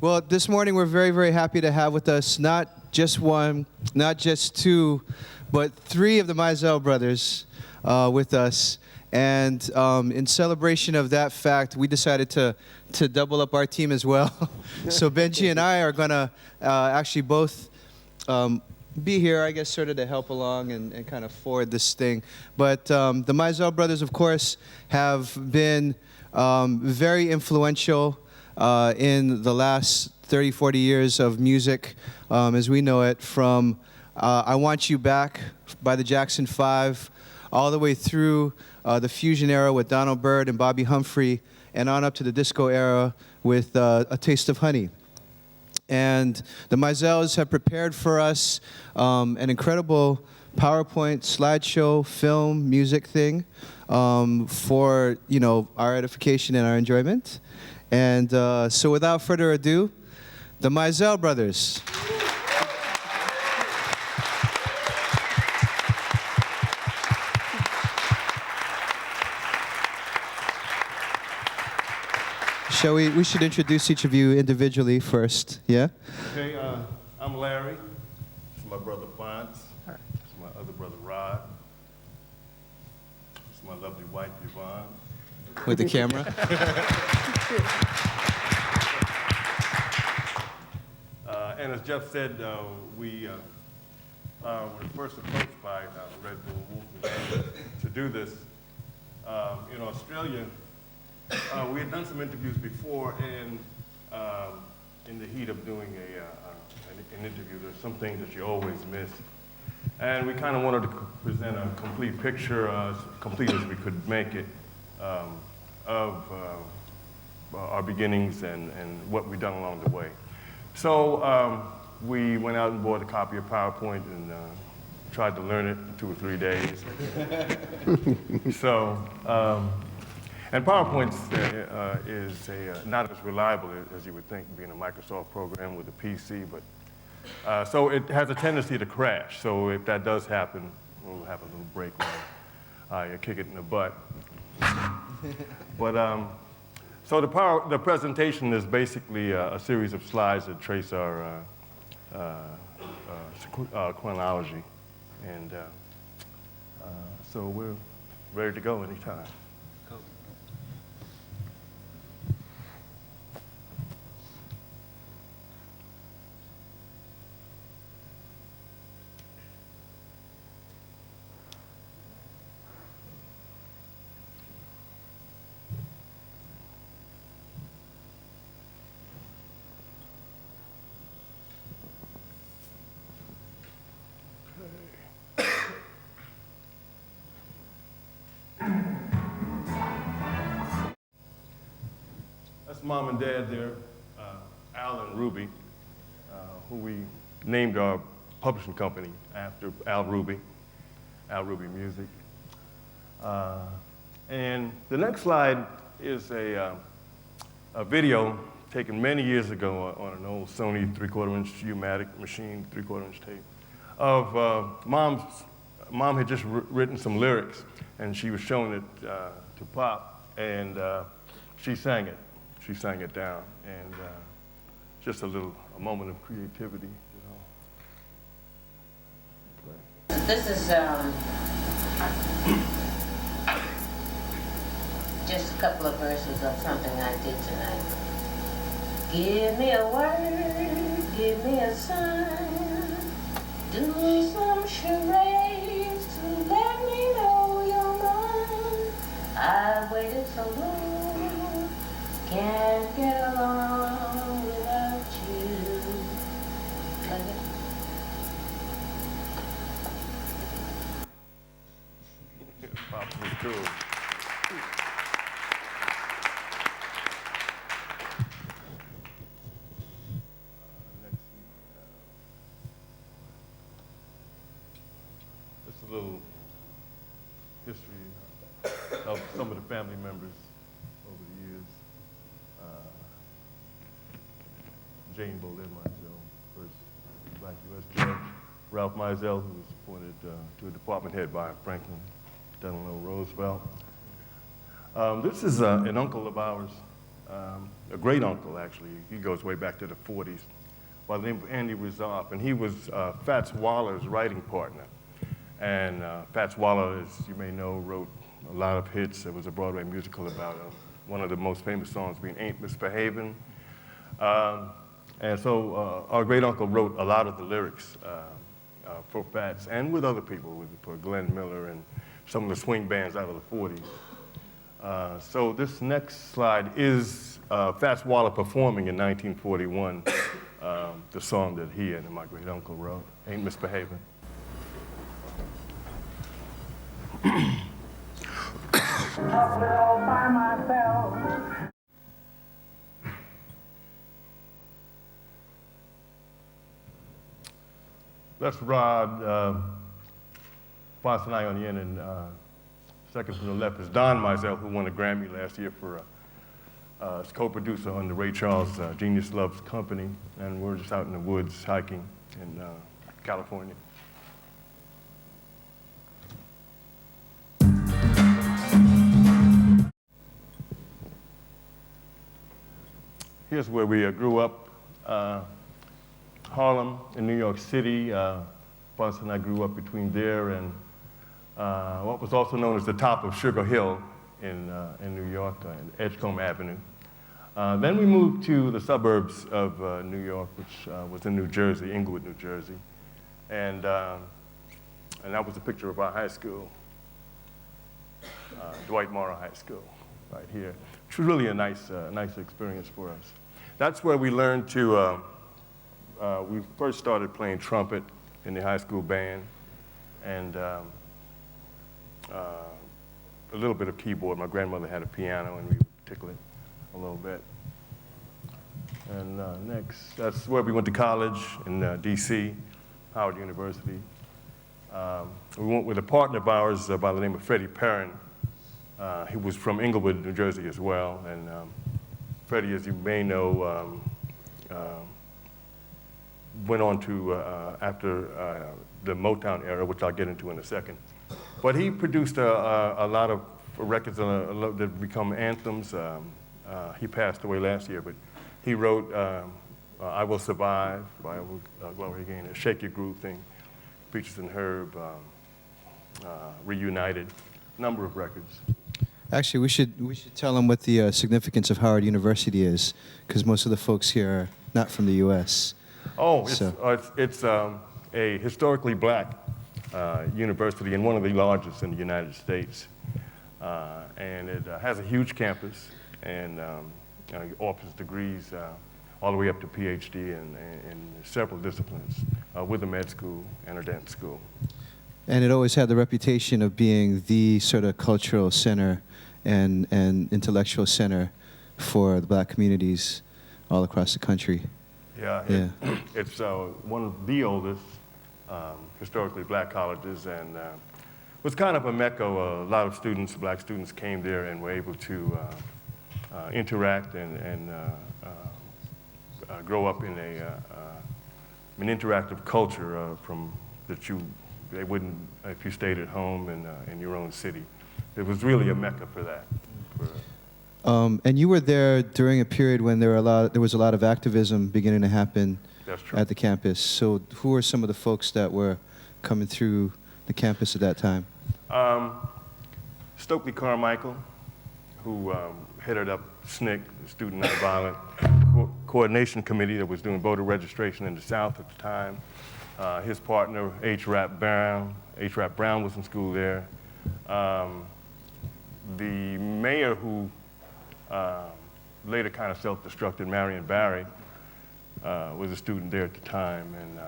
Well, this morning we're very, very happy to have with us not just one, not just two, but three of the Mizell brothers with us. And in celebration of that fact, we decided to double up our team as well. So Benji and I are going to actually both be here, I guess, sort of to help along and kind of forward this thing. But the Mizell brothers, of course, have been very influential in the last 30, 40 years of music as we know it, from I Want You Back by the Jackson 5 all the way through the fusion era with Donald Byrd and Bobby Humphrey, and on up to the disco era with A Taste of Honey. And the Mizells have prepared for us an incredible PowerPoint, slideshow, film, music thing for, you know, our edification and our enjoyment. And so without further ado, the Mizell brothers. Shall we should introduce each of you individually first, yeah? Okay, I'm Larry. This is my brother Fonce. This is my other brother Rod. This is my lovely wife Yvonne. With the camera. And as Jeff said, we were first approached by Red Bull Wolf to do this. In Australia, we had done some interviews before, and in the heat of doing an interview, there's some things that you always miss. And we kind of wanted to present a complete picture, as complete as we could make it, of our beginnings and what we've done along the way. So we went out and bought a copy of PowerPoint and tried to learn it in 2 or 3 days. So, and PowerPoint is not as reliable as you would think, being a Microsoft program with a PC, but so it has a tendency to crash. So if that does happen, we'll have a little break where I kick it in the butt. But so the presentation is basically a series of slides that trace our chronology, and so we're ready to go anytime. Mom and Dad there, Al and Ruby, who we named our publishing company after Al Ruby Music. And the next slide is a video taken many years ago on an old Sony 3/4-inch U-matic machine, 3/4-inch tape, of Mom had just written some lyrics, and she was showing it to Pop, and she sang it. She sang it down, and just a moment of creativity, you know. This is just a couple of verses of something I did tonight. Give me a word, give me a sign, do some charades to let me know you're mine. I've waited so long, can't get along without you. Like it? Pop was cool. Just a little history of some of the family members over the years. Jane Boleyn Mizell, first Black U.S. judge. Ralph Mizell, who was appointed to a department head by Franklin Delano Roosevelt. This is an uncle of ours a great uncle, actually. He goes way back to the 40s, by the name of Andy Rizzoff, and he was Fats Waller's writing partner. And Fats Waller, as you may know, wrote a lot of hits. There was a Broadway musical about one of the most famous songs being Ain't Misbehavin'. And so our great uncle wrote a lot of the lyrics for Fats and with other people, for Glenn Miller and some of the swing bands out of the 40s. So this next slide is Fats Waller performing in 1941 the song that he and my great uncle wrote, Ain't Misbehavin'. Up all by myself. That's Rod, Fonce and I on the end, and second from the left is Don Mizell, who won a Grammy last year for as co-producer on the Ray Charles Genius Loves Company, and we're just out in the woods hiking in California. Here's where we grew up, Harlem in New York City. Fonce and I grew up between there and what was also known as the top of Sugar Hill in New York, Edgecombe Avenue. Then we moved to the suburbs of New York, which was in New Jersey, Inglewood, New Jersey. And that was a picture of our high school, Dwight Morrow High School, right here, which was really a nice experience for us. That's where we learned to, we first started playing trumpet in the high school band, and a little bit of keyboard. My grandmother had a piano, and we would tickle it a little bit. And next, that's where we went to college in D.C., Howard University. We went with a partner of ours by the name of Freddie Perrin. He was from Inglewood, New Jersey as well, and Freddie, as you may know, went on to, after the Motown era, which I'll get into in a second. But he produced a lot of records that become anthems. He passed away last year, but he wrote I Will Survive by Gloria Gaynor, Shake Your Groove thing, Peaches and Herb, Reunited, number of records. Actually, we should tell them what the significance of Howard University is, because most of the folks here are not from the U.S. Oh, it's a historically black university and one of the largest in the United States. And it has a huge campus and offers degrees all the way up to PhD in several disciplines with a med school and a dent school. And it always had the reputation of being the sort of cultural center and intellectual center for the black communities all across the country. Yeah. It's one of the oldest historically black colleges, and was kind of a mecca. A lot of students, black students, came there and were able to interact and grow up in an interactive culture they wouldn't if you stayed at home in your own city. It was really a mecca for that. And you were there during a period when there was a lot of activism beginning to happen at the campus. So who were some of the folks that were coming through the campus at that time? Stokely Carmichael, who headed up SNCC, the Student Nonviolent Coordination Committee that was doing voter registration in the South at the time. His partner, H. Rap Brown was in school there. The mayor who later kind of self-destructed, Marion Barry, was a student there at the time, and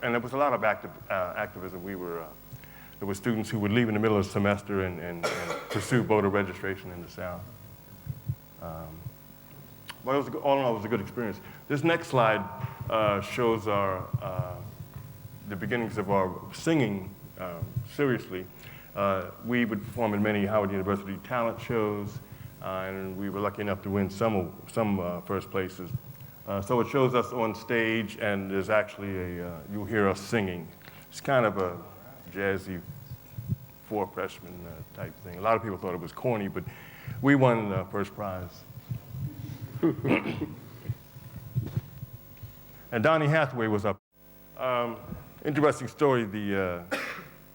there was a lot of activism. There were students who would leave in the middle of the semester and pursue voter registration in the South. But all in all, it was a good experience. This next slide shows the beginnings of our singing seriously. We would perform in many Howard University talent shows, and we were lucky enough to win some first places. So it shows us on stage, and there's actually you'll hear us singing. It's kind of a jazzy four freshmen type thing. A lot of people thought it was corny, but we won the first prize. And Donny Hathaway was up. Interesting story,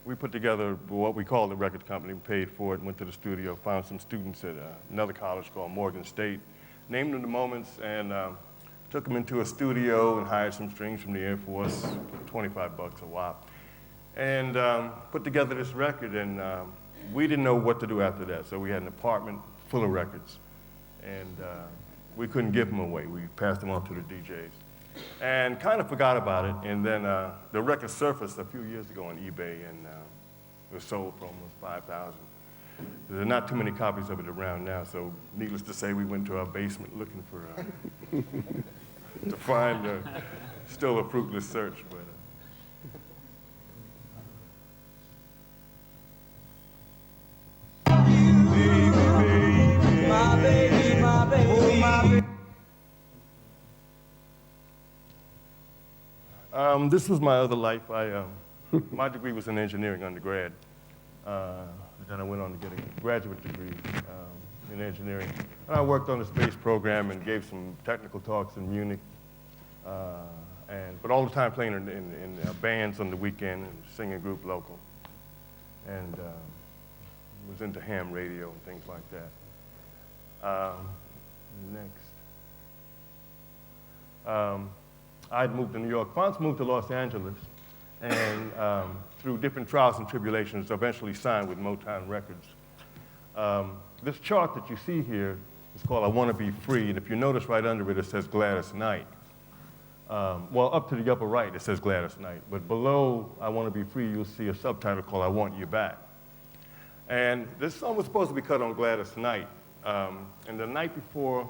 we put together what we called the record company. We paid for it, went to the studio, found some students at another college called Morgan State, named them the Moments, and took them into a studio and hired some strings from the Air Force, $25 a whop, and put together this record. And we didn't know what to do after that, so we had an apartment full of records, and we couldn't give them away. We passed them on to the DJs. And kind of forgot about it, and then the record surfaced a few years ago on eBay, and it was sold for almost 5,000. There are not too many copies of it around now, so needless to say, we went to our basement looking for to find still a fruitless search. But My baby, my baby, my baby. This was my other life. My degree was in engineering undergrad. Then I went on to get a graduate degree in engineering. And I worked on the space program and gave some technical talks in Munich. But all the time playing in bands on the weekend and singing group local. And was into ham radio and things like that. Next. I'd moved to New York. Fonce moved to Los Angeles, and through different trials and tribulations, eventually signed with Motown Records. This chart that you see here is called I Want to Be Free, and if you notice right under it, it says Gladys Knight. Well, up to the upper right, it says Gladys Knight, but below I Want to Be Free, you'll see a subtitle called I Want You Back. And this song was supposed to be cut on Gladys Knight, and the night before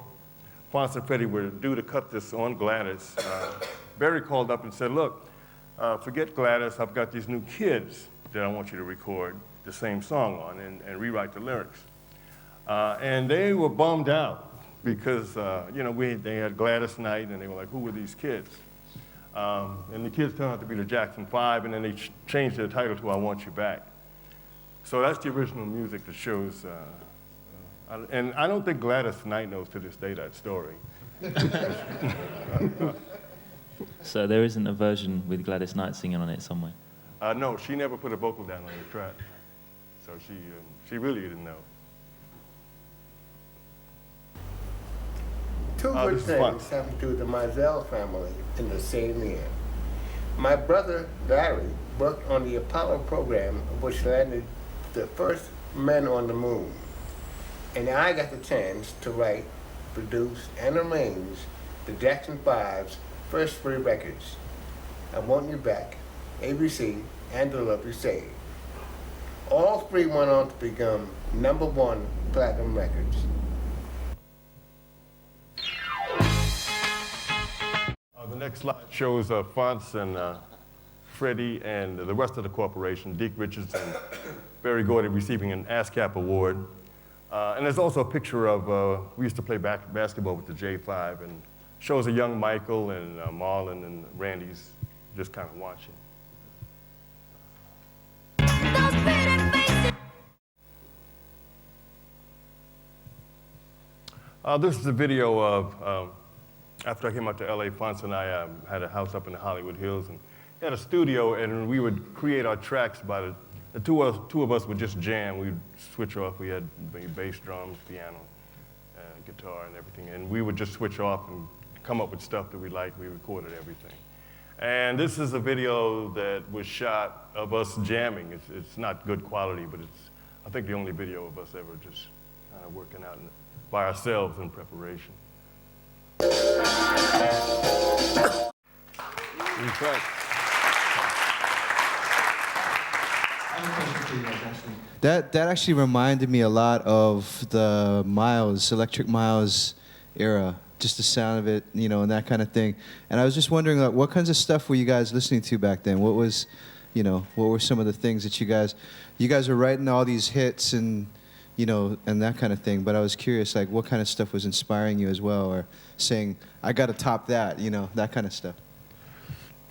Fonce and Freddie were due to cut this on Gladys, Barry called up and said, look, forget Gladys, I've got these new kids that I want you to record the same song on and rewrite the lyrics. And they were bummed out because, they had Gladys Knight and they were like, who were these kids? And the kids turned out to be the Jackson 5, and then they changed their title to I Want You Back. So that's the original music that shows, and I don't think Gladys Knight knows to this day that story. So there isn't a version with Gladys Knight singing on it somewhere? No, she never put a vocal down on the track. So she really didn't know. Two good things happened to the Mizell family in the same year. My brother, Larry, worked on the Apollo program, which landed the first men on the moon. And I got the chance to write, produce, and arrange the Jackson 5's first three records, I Want You Back, ABC, and The Love You Saved. All three went on to become #1 platinum records. The next slide shows Fonce and Freddie and the rest of the corporation, Deke Richards and Barry Gordy receiving an ASCAP award. And there's also a picture of, we used to play basketball with the J5, and shows a young Michael and Marlon and Randy's just kind of watching. This is a video of, after I came out to LA, Fonce and I had a house up in the Hollywood Hills, and he had a studio, and we would create our tracks by the two of us would just jam. We'd switch off. We had bass, drums, piano, guitar, and everything, and we would just switch off and come up with stuff that we liked. We recorded everything. And this is a video that was shot of us jamming. It's not good quality, but it's, I think, the only video of us ever just kind of working out by ourselves in preparation. That actually reminded me a lot of the Electric Miles era, just the sound of it, and that kind of thing. And I was just wondering, like, what kinds of stuff were you guys listening to back then? What were some of the things that you guys were writing all these hits and that kind of thing. But I was curious, like, what kind of stuff was inspiring you as well, or saying, I got to top that, that kind of stuff.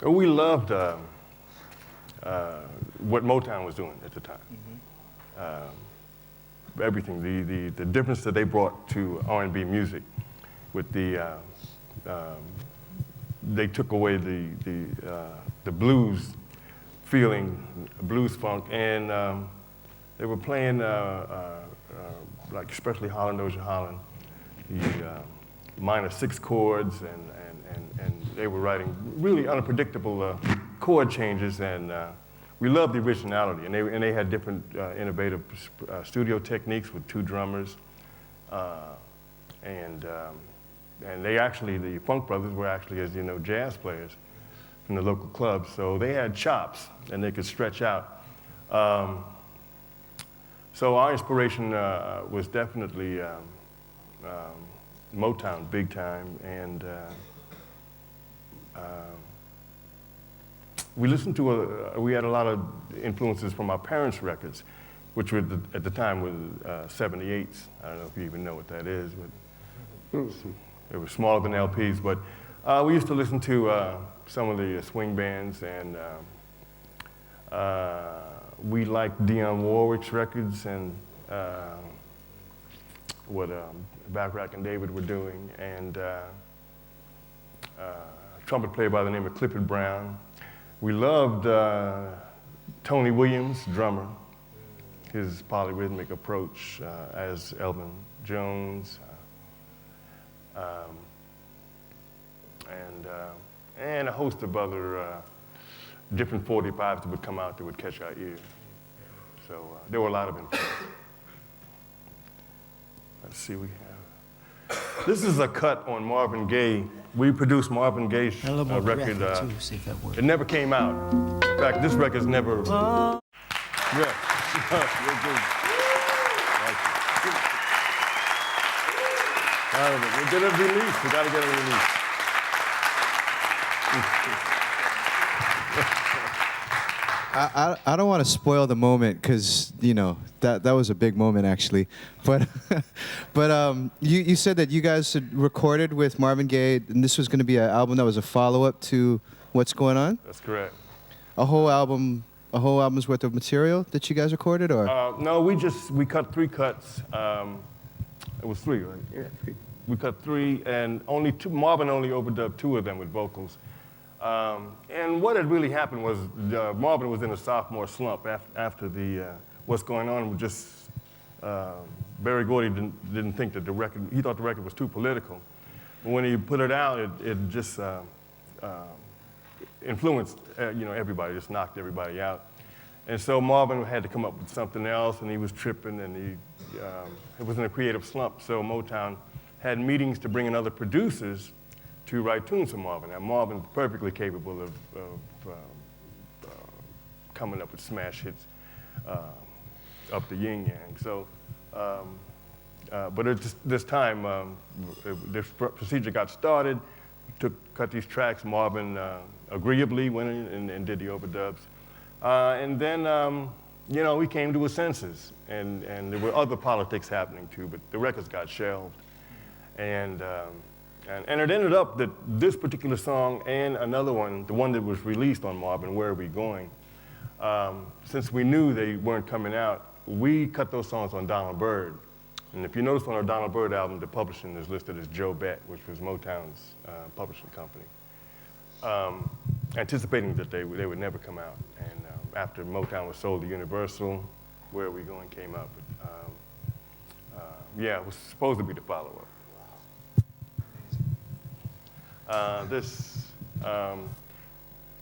We loved what Motown was doing at the time. everything, the difference that they brought to R&B music with they took away the blues feeling, blues funk, and they were playing like especially Holland, Ocean Holland, the minor 6 chords, and they were writing really unpredictable chord changes, and we loved the originality, and they had different innovative studio techniques with 2 drummers, and they actually, the Funk Brothers were actually, as you know, jazz players in the local clubs, so they had chops and they could stretch out. So our inspiration was definitely Motown, big time, and we listened to, we had a lot of influences from our parents' records, which were at the time were 78s. I don't know if you even know what that is, but they were smaller than LPs. But we used to listen to some of the swing bands, and we liked Dionne Warwick's records and what Bacharach and David were doing, and a trumpet player by the name of Clifford Brown. We loved Tony Williams, drummer, his polyrhythmic approach, as Elvin Jones, and a host of other different 45s that would come out that would catch our ear. So there were a lot of influences. Let's see, we have. This is a cut on Marvin Gaye. We produced Marvin Gaye's record. It never came out. In fact, this record's never. Yeah. We'll get it released. We gotta get it released. I don't want to spoil the moment because, you know, that was a big moment actually. But you said that you guys had recorded with Marvin Gaye, and this was going to be an album that was a follow-up to What's Going On? That's correct. A whole album's worth of material that you guys recorded, or? No, we cut 3 cuts. It was 3, right? Yeah, 3. We cut 3, and only 2. Marvin only overdubbed 2 of them with vocals. And what had really happened was Marvin was in a sophomore slump after the What's Going On. Just Berry Gordy didn't think that the record. He thought the record was too political. But when he put it out, it just influenced everybody. Just knocked everybody out. And so Marvin had to come up with something else, and he was tripping, and he was in a creative slump. So Motown had meetings to bring in other producers to write tunes for Marvin. Now, Marvin's perfectly capable of coming up with smash hits up the yin-yang. So, but at this time, this procedure got started, cut these tracks. Marvin agreeably went in and did the overdubs. And then, we came to a census, and there were other politics happening too, but the records got shelved. And it ended up that this particular song and another one, the one that was released on Marvin, Where Are We Going, since we knew they weren't coming out, we cut those songs on Donald Byrd. And if you notice on our Donald Byrd album, the publishing is listed as Joe Bett, which was Motown's publishing company, anticipating that they would never come out. And after Motown was sold to Universal, Where Are We Going came out. But it was supposed to be the follow-up.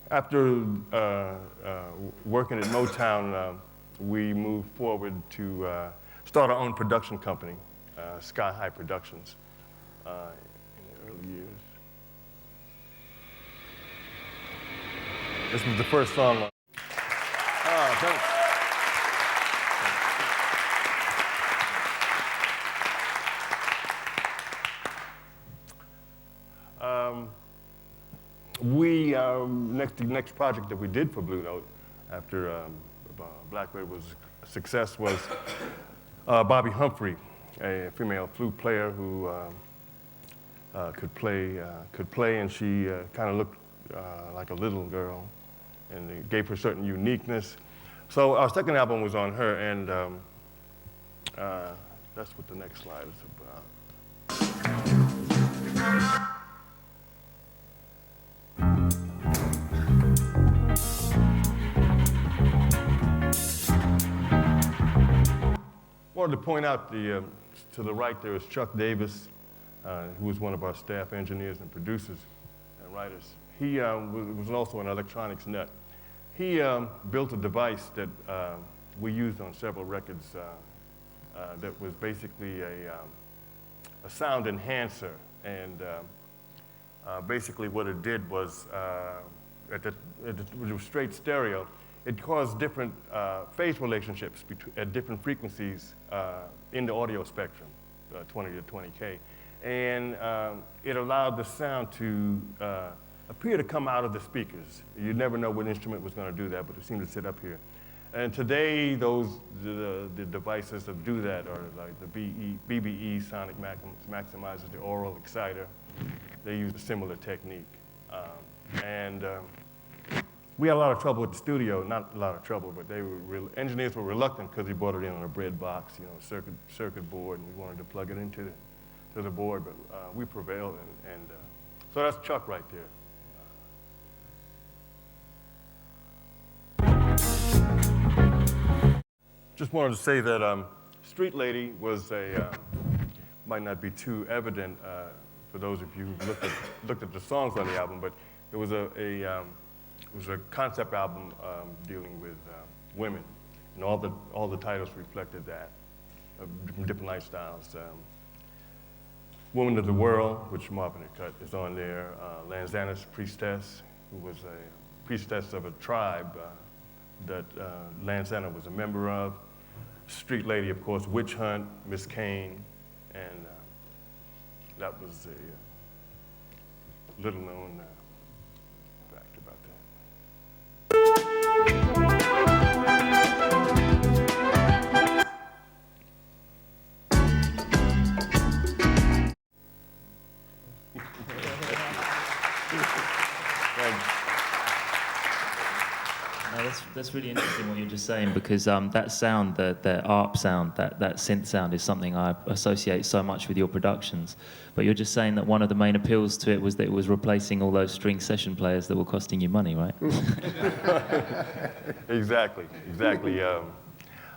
After working at Motown, we moved forward to start our own production company, Sky High Productions, in the early years. This was the first song. Thanks. The next project that we did for Blue Note after Blackbird was a success was Bobby Humphrey, a female flute player who could play, and she kind of looked like a little girl, and it gave her certain uniqueness. So our second album was on her, and that's what the next slide is about. Wanted to point out to the right there is Chuck Davis, who was one of our staff engineers and producers and writers. He was also an electronics nut. He built a device that we used on several records that was basically a sound enhancer. And basically what it did was, it was straight stereo. It caused different phase relationships at different frequencies in the audio spectrum, 20 to 20K. And it allowed the sound to appear to come out of the speakers. You never know what instrument was going to do that, but it seemed to sit up here. And today, the devices that do that are like the BBE sonic maximizers, the oral exciter. They use a similar technique. We had a lot of trouble with the studio, not a lot of trouble, but engineers were reluctant because he brought it in on a bread box, you know, circuit board, and we wanted to plug it into the board, but we prevailed, so that's Chuck right there. Just wanted to say that Street Lady was might not be too evident for those of you who looked at the songs on the album, but it was a concept album dealing with women, and all the titles reflected that, different lifestyles. Woman of the World, which Marvin had cut, is on there. Lanzana's Priestess, who was a priestess of a tribe that Lanzana was a member of. Street Lady, of course, Witch Hunt, Miss Kane, and that was a little known fact about that. No, that's really interesting what you're just saying, because that sound, the ARP sound, that synth sound is something I associate so much with your productions. But you're just saying that one of the main appeals to it was that it was replacing all those string session players that were costing you money, right? Exactly.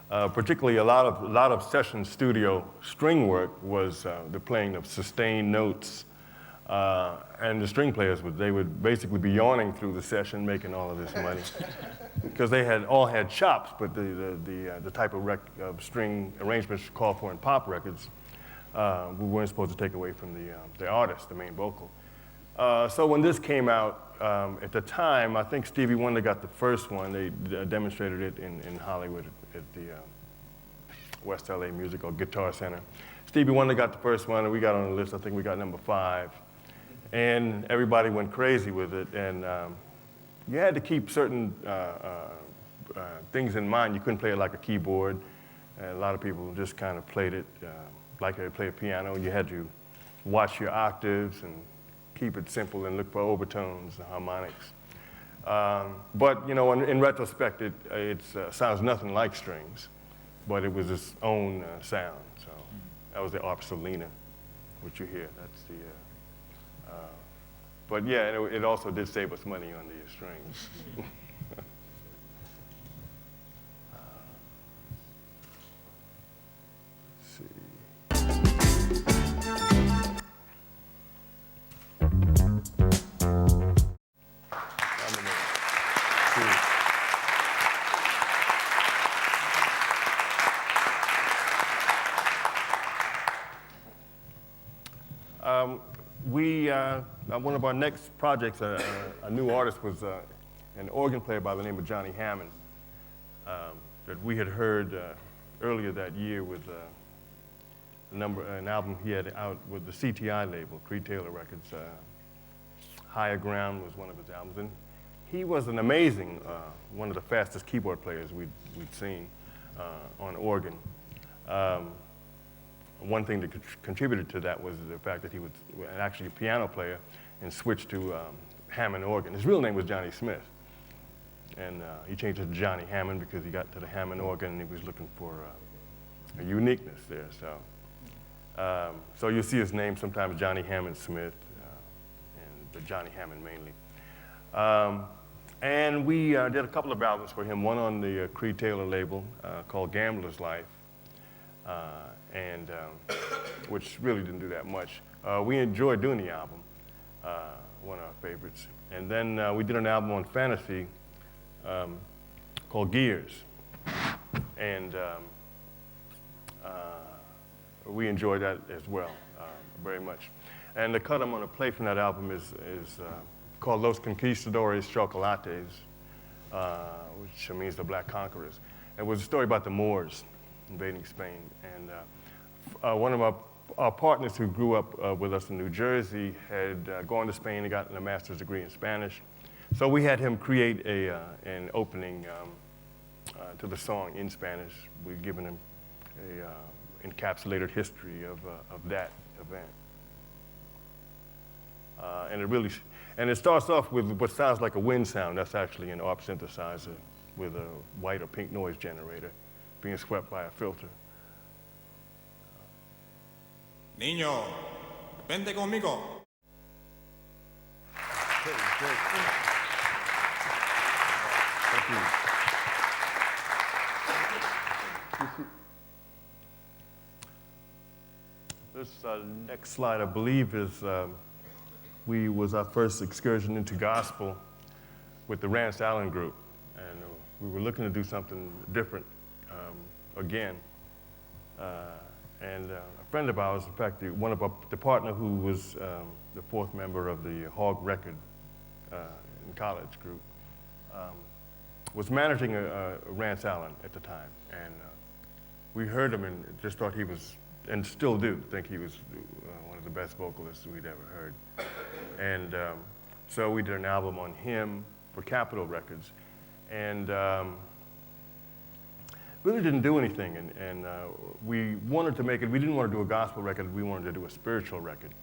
Particularly a lot of session studio string work was the playing of sustained notes. And the string players would basically be yawning through the session, making all of this money, because they all had chops, but the type of string arrangements called for in pop records, we weren't supposed to take away from the artist, the main vocal. So when this came out, at the time, I think Stevie Wonder got the first one. They demonstrated it in Hollywood at the West LA Music or Guitar Center. Stevie Wonder got the first one, and we got on the list. I think we got number 5. And everybody went crazy with it, and you had to keep certain things in mind. You couldn't play it like a keyboard, and a lot of people just kind of played it like they play a piano. You had to watch your octaves and keep it simple and look for overtones and harmonics. But you know, in retrospect, it sounds nothing like strings, but it was its own sound. So that was the ARP Selena, which you hear. That's the. But yeah, it also did save us money on the strings. One of our next projects, a new artist, was an organ player by the name of Johnny Hammond that we had heard earlier that year with an album he had out with the CTI label, Creed Taylor Records. Higher Ground was one of his albums, and he was an amazing, one of the fastest keyboard players we'd seen on organ. One thing that contributed to that was the fact that he was actually a piano player and switched to Hammond organ. His real name was Johnny Smith. and he changed it to Johnny Hammond because he got to the Hammond organ and he was looking for a uniqueness there. So you'll see his name sometimes Johnny Hammond Smith, but Johnny Hammond mainly. And we did a couple of albums for him, one on the Creed Taylor label called Gambler's Life, which really didn't do that much. We enjoyed doing the album, one of our favorites. And then we did an album on fantasy called Gears. And we enjoyed that as well, very much. And the cut I'm going to play from that album is called Los Conquistadores Chocolates, which means the Black Conquerors. It was a story about the Moors invading Spain. And one of our partners who grew up with us in New Jersey had gone to Spain and gotten a master's degree in Spanish. So we had him create an opening to the song in Spanish. We'd given him a encapsulated history of that event. And it starts off with what sounds like a wind sound. That's actually an ARP synthesizer with a white or pink noise generator being swept by a filter. Niño, vente conmigo. Great. Thank you. This next slide, I believe, was our first excursion into gospel with the Rance Allen group. And we were looking to do something different again. And a friend of ours, in fact, the partner who was the fourth member of the Hog Record in college group, was managing Rance Allen at the time. And we heard him and just thought he was, and still do, think he was one of the best vocalists we'd ever heard. And so we did an album on him for Capitol Records. And really didn't do anything. And we wanted to make it, we didn't want to do a gospel record, we wanted to do a spiritual record.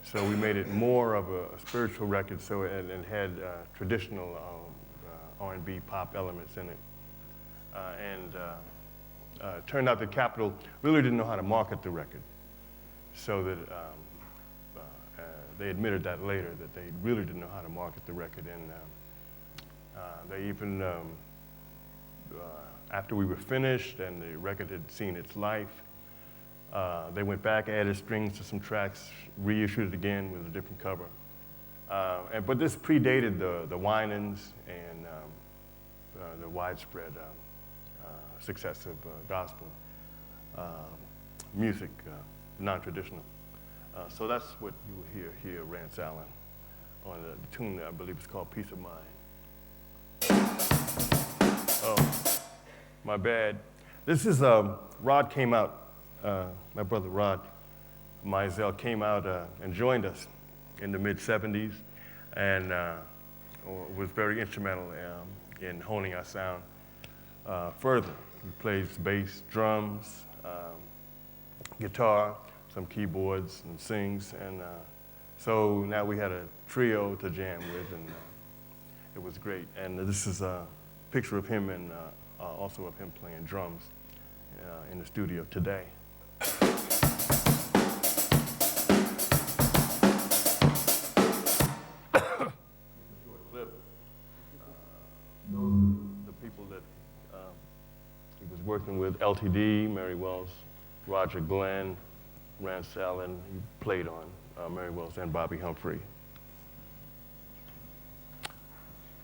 So we made it more of a spiritual record, so it had traditional R&B pop elements in it. It turned out that Capitol really didn't know how to market the record. So that they admitted that later, that they really didn't know how to market the record. And they even, after we were finished and the record had seen its life, they went back, added strings to some tracks, reissued it again with a different cover. But this predated the Winans and the widespread success of gospel music, non-traditional. So that's what you will hear here, Rance Allen, on the tune that I believe is called Peace of Mind. Oh, my bad. This is, Rod came out, my brother Rod Mizell came out and joined us in the mid-'70s and was very instrumental in honing our sound further. He plays bass, drums, guitar, some keyboards, and sings. And so now we had a trio to jam with, and it was great. And this is a picture of him and also of him playing drums in the studio today. The people that he was working with, LTD, Mary Wells, Roger Glenn, Rance Allen, he played on Mary Wells and Bobby Humphrey.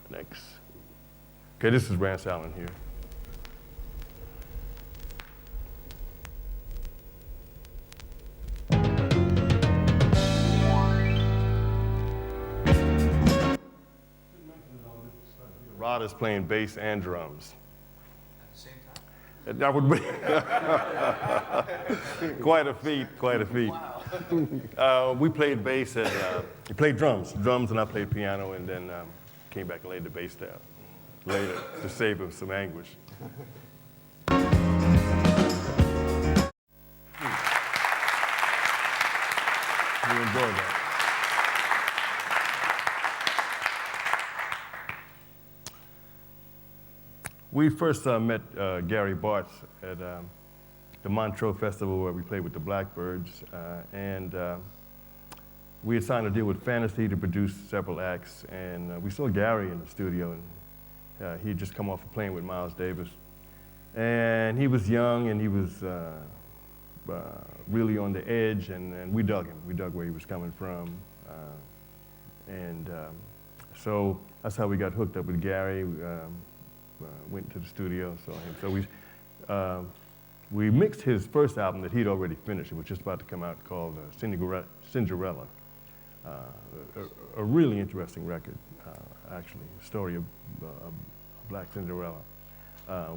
Next. Okay, this is Rance Allen here. Rod is playing bass and drums. At the same time? That would be quite a feat, quite a feat. Wow. We played bass and he played drums, and I played piano, and then came back and laid the bass down later to save him some anguish. You enjoyed that. We first met Gary Bartz at the Montreux Festival where we played with the Blackbirds, and we had signed a deal with Fantasy to produce several acts, and we saw Gary in the studio, and he had just come off of playing with Miles Davis. And he was young, and he was really on the edge, and we dug him. We dug where he was coming from. So that's how we got hooked up with Gary. Went to the studio, saw him. So we mixed his first album that he'd already finished. It was just about to come out, called Cinderella. A really interesting record, actually. The story of Black Cinderella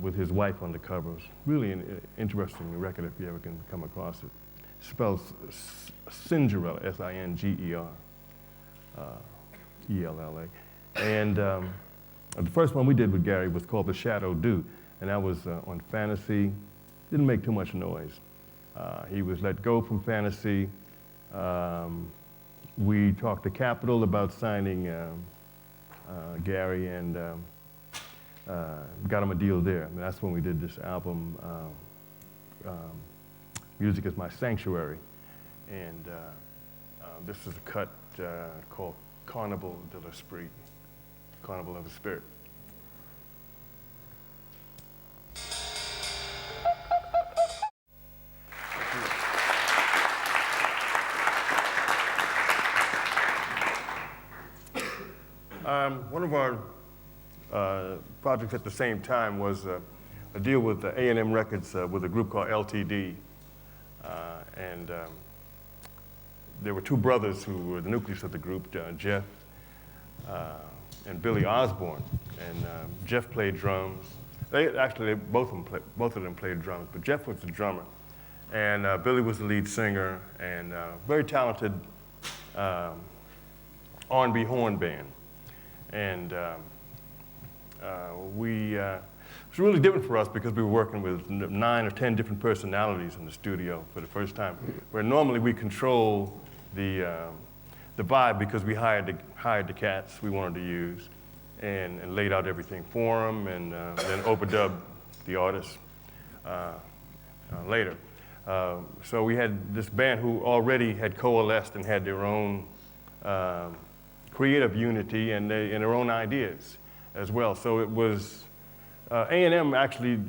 with his wife on the cover. It's really an interesting record if you ever can come across it. It spells Cinderella, S-I-N-G-E-R, E-L-L-A. And the first one we did with Gary was called The Shadow Dew, and that was on Fantasy. Didn't make too much noise. He was let go from Fantasy. We talked to Capitol about signing Gary, and got him a deal there. And that's when we did this album, Music is My Sanctuary. And this is a cut called Carnival de l'Esprit, Carnival of the Spirit. One of our projects at the same time was a deal with A&M Records with a group called LTD. There were two brothers who were the nucleus of the group, Jeff and Billy Osborne. And Jeff played drums. Both of them played drums, but Jeff was the drummer. And Billy was the lead singer, and very talented R&B horn band. And it was really different for us because we were working with 9 or 10 different personalities in the studio for the first time, where normally we control the vibe because we hired the cats we wanted to use and laid out everything for them, and then overdubbed the artists later. So we had this band who already had coalesced and had their own creative unity and their own ideas as well. So it was, A&M actually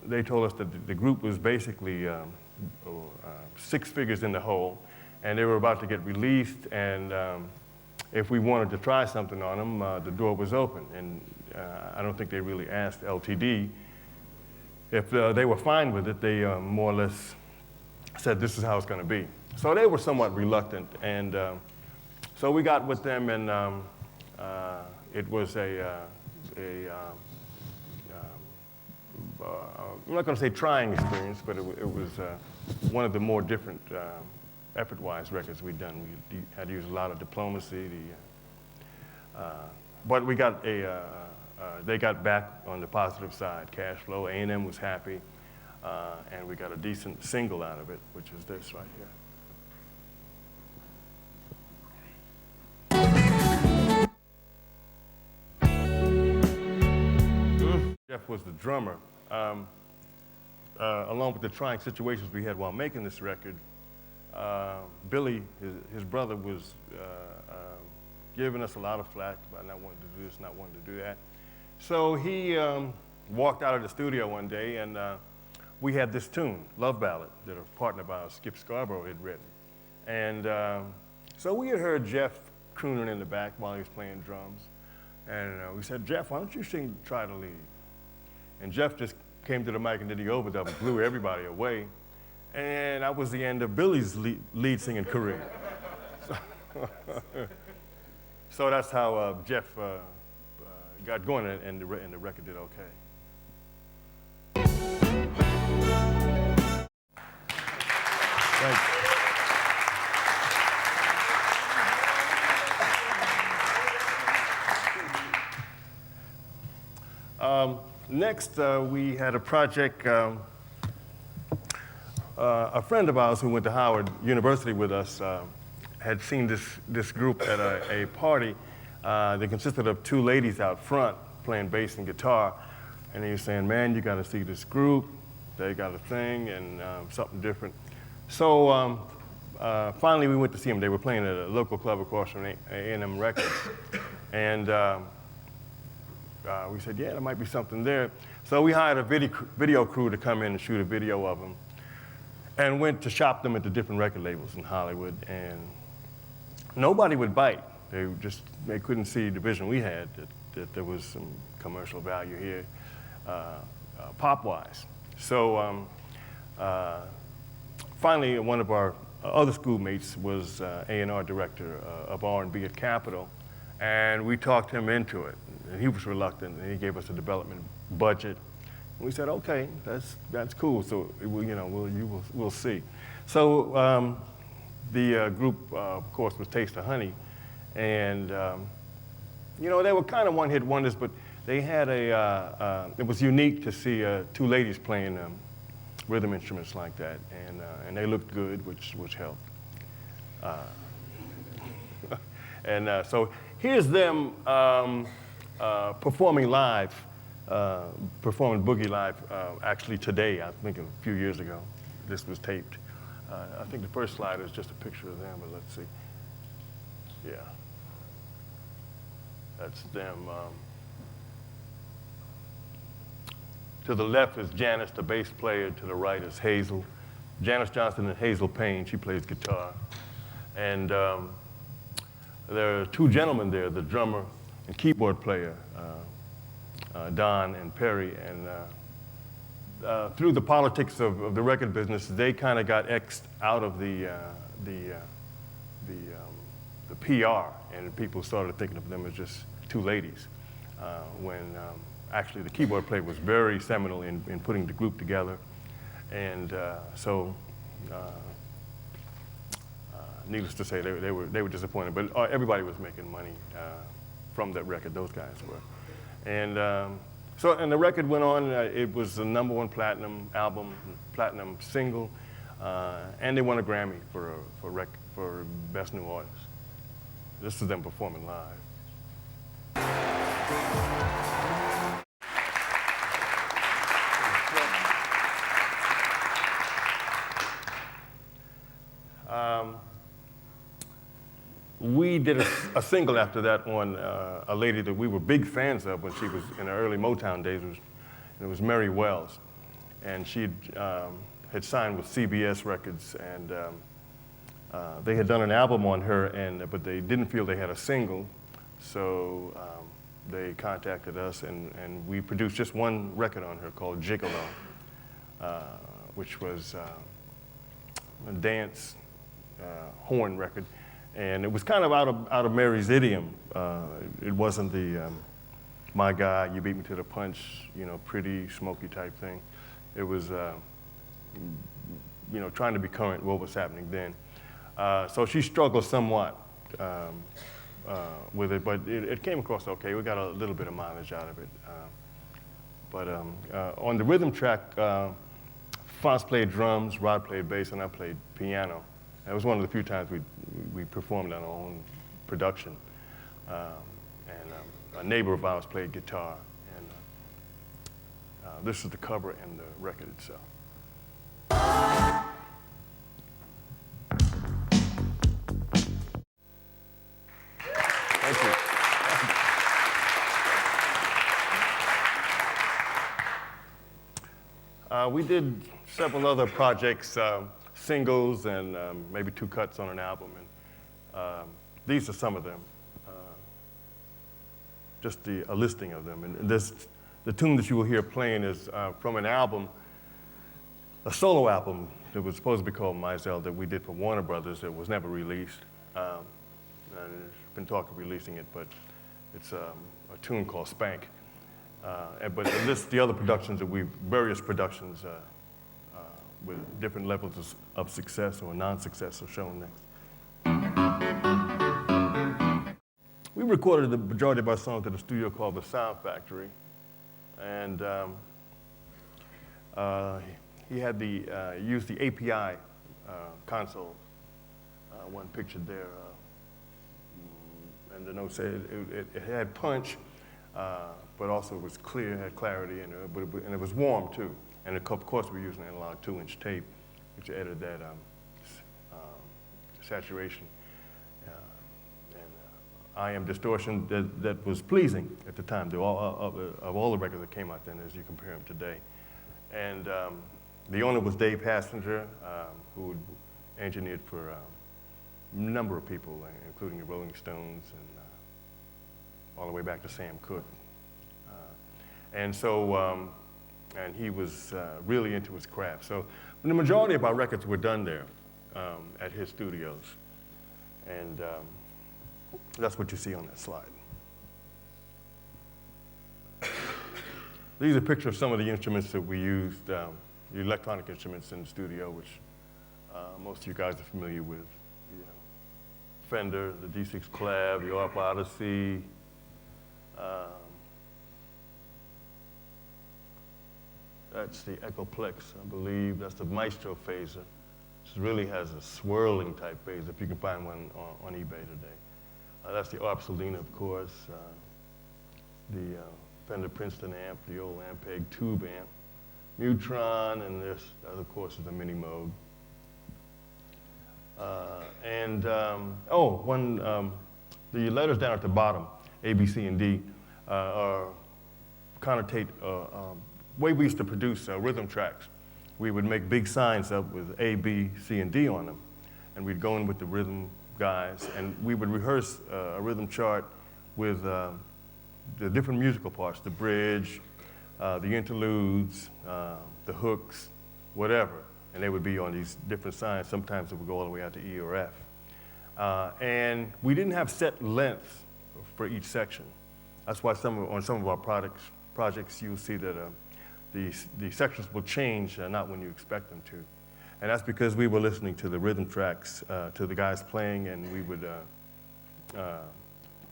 they told us that the group was basically 6 figures in the hole, and they were about to get released, and if we wanted to try something on them, the door was open. And I don't think they really asked LTD. If they were fine with it, they more or less said this is how it's going to be. So they were somewhat reluctant, and so we got with them, and it was I'm not going to say trying experience, but it was one of the more different effort-wise records we'd done. We had to use a lot of diplomacy. But we got they got back on the positive side, cash flow. A&M was happy, and we got a decent single out of it, which is this right here. Jeff was the drummer. Along with the trying situations we had while making this record, Billy, his brother, was giving us a lot of flack about not wanting to do this, not wanting to do that. So he walked out of the studio one day, and we had this tune, Love Ballad, that a partner of ours, Skip Scarborough, had written. And so we had heard Jeff crooning in the back while he was playing drums. And we said, Jeff, why don't you try to lead? And Jeff just came to the mic and did the overdub and blew everybody away. And that was the end of Billy's lead singing career. So that's how Jeff got going, and the record did okay. Thank you. Next, we had a project. A friend of ours who went to Howard University with us had seen this group at a party that consisted of 2 ladies out front playing bass and guitar. And he was saying, man, you got to see this group. They got a thing and something different. So finally we went to see them. They were playing at a local club across from A&M Records. And we said, yeah, there might be something there. So we hired a video crew to come in and shoot a video of them and went to shop them at the different record labels in Hollywood. And nobody would bite. They couldn't see the vision we had that there was some commercial value here, pop-wise. So finally, one of our other schoolmates was A&R director of R&B at Capitol, and we talked him into it. And he was reluctant, and he gave us a development budget. And we said, okay, that's cool. So we'll see. So the group, of course, was Taste of Honey, and they were kind of one-hit wonders, but they had it was unique to see two ladies playing rhythm instruments like that, and they looked good, which helped. And so here's them performing live, performing Boogie live, actually today, I think a few years ago. This was taped. I think the first slide is just a picture of them, but let's see. Yeah. That's them. To the left is Janice, the bass player. To the right is Hazel. Janice Johnson and Hazel Payne, she plays guitar. And there are two gentlemen there, the drummer and keyboard player, Don and Perry. And through the politics of the record business, they kind of got X'd out of the PR, and people started thinking of them as just two ladies, when actually the keyboard player was very seminal in putting the group together. And so needless to say, they were disappointed, but everybody was making money from that record, those guys were. And so the record went on, it was the #1 platinum album, platinum single, and they won a Grammy for Best New Artist. This is them performing live. We did a single after that on a lady that we were big fans of when she was in her early Motown days. It was Mary Wells. And she had signed with CBS Records, and they had done an album on her, but they didn't feel they had a single. So they contacted us, and we produced just one record on her called Gigolo, which was a dance horn record. And it was kind of out of Mary's idiom. It wasn't the my guy, you beat me to the punch, pretty smoky type thing. It was trying to be current what was happening then. So she struggled somewhat with it, but it came across okay. We got a little bit of mileage out of it. But on the rhythm track, Fonce played drums, Rod played bass, and I played piano. That was one of the few times we performed on our own production. And a neighbor of ours played guitar. And this is the cover and the record itself. Thank you. We did several other projects, singles and maybe 2 cuts on an album. And these are some of them, just a listing of them. And the tune that you will hear playing is from an album, a solo album that was supposed to be called Mizell that we did for Warner Brothers. It was never released. And there's been talk of releasing it, but it's a tune called Spank. But it lists the other productions various productions with different levels of success or non-success are shown next. We recorded the majority of our songs at a studio called the Sound Factory, and he had used the API console, one pictured there, and the note said it had punch, but also it was clear, had clarity, and it was warm too. And of course, we're using analog 2-inch tape, which added that saturation and IM distortion that was pleasing at the time of all the records that came out then as you compare them today. And the owner was Dave Hassinger, who engineered for a number of people, including the Rolling Stones and all the way back to Sam Cooke. And so, and he was really into his craft. So the majority of our records were done there at his studios. And that's what you see on that slide. These are pictures of some of the instruments that we used, the electronic instruments in the studio, which most of you guys are familiar with. The Fender, the D6 Clav, the ARP Odyssey. That's the Echoplex, I believe. That's the Maestro phaser. This really has a swirling type phaser, if you can find one on eBay today. That's the ARP Selena, of course. The Fender Princeton amp, the old Ampeg tube amp. Mutron, and this, of course, is the Mini Moog. The letters down at the bottom, A, B, C, and D, connotate way we used to produce rhythm tracks. We would make big signs up with A, B, C, and D on them, and we'd go in with the rhythm guys, and we would rehearse a rhythm chart with the different musical parts, the bridge, the interludes, the hooks, whatever, and they would be on these different signs. Sometimes it would go all the way out to E or F. And we didn't have set lengths for each section. That's why on some of our projects you'll see that the sections will change, not when you expect them to. And that's because we were listening to the rhythm tracks, to the guys playing, and we would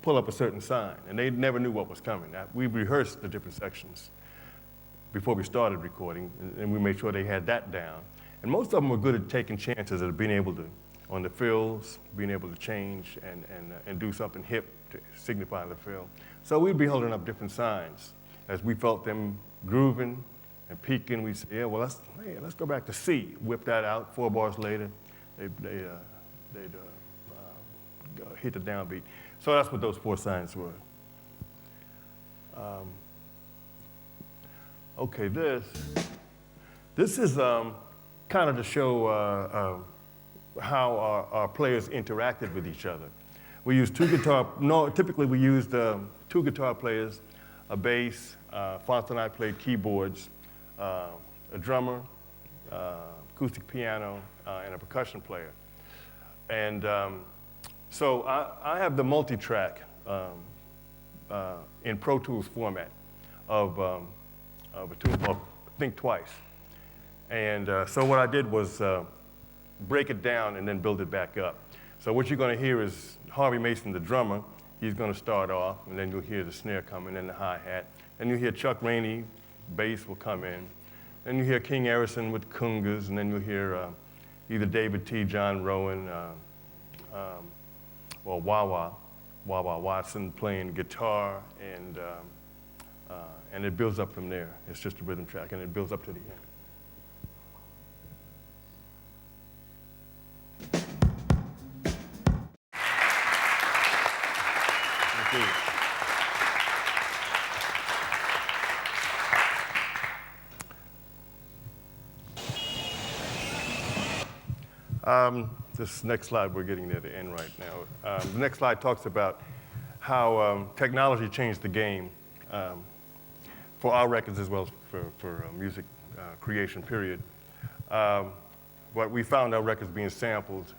pull up a certain sign, and they never knew what was coming. We rehearsed the different sections before we started recording, and we made sure they had that down. And most of them were good at taking chances of being able to, on the fills, being able to change and do something hip to signify the fill. So we'd be holding up different signs. As we felt them grooving and peaking, we'd say, yeah, well, let's go back to C. Whip that out. 4 bars later, they'd hit the downbeat. So that's what those 4 signs were. Okay, this is kind of to show how our players interacted with each other. We used typically we used 2 guitar players, a bass, Fonce and I played keyboards, a drummer, acoustic piano, and a percussion player. And so I have the multi-track in Pro Tools format of a tool called Think Twice. And so what I did was break it down and then build it back up. So what you're going to hear is Harvey Mason, the drummer. He's going to start off, and then you'll hear the snare coming and the hi-hat. And you'll hear Chuck Rainey, bass will come in. Then you hear King Harrison with congas, and then you'll hear either David T., John Rowan, or Wawa Watson playing guitar, and it builds up from there. It's just a rhythm track, and it builds up to the end. This next slide, we're getting near the end right now. The next slide talks about how technology changed the game for our records as well as for music creation, period. But we found our records being sampled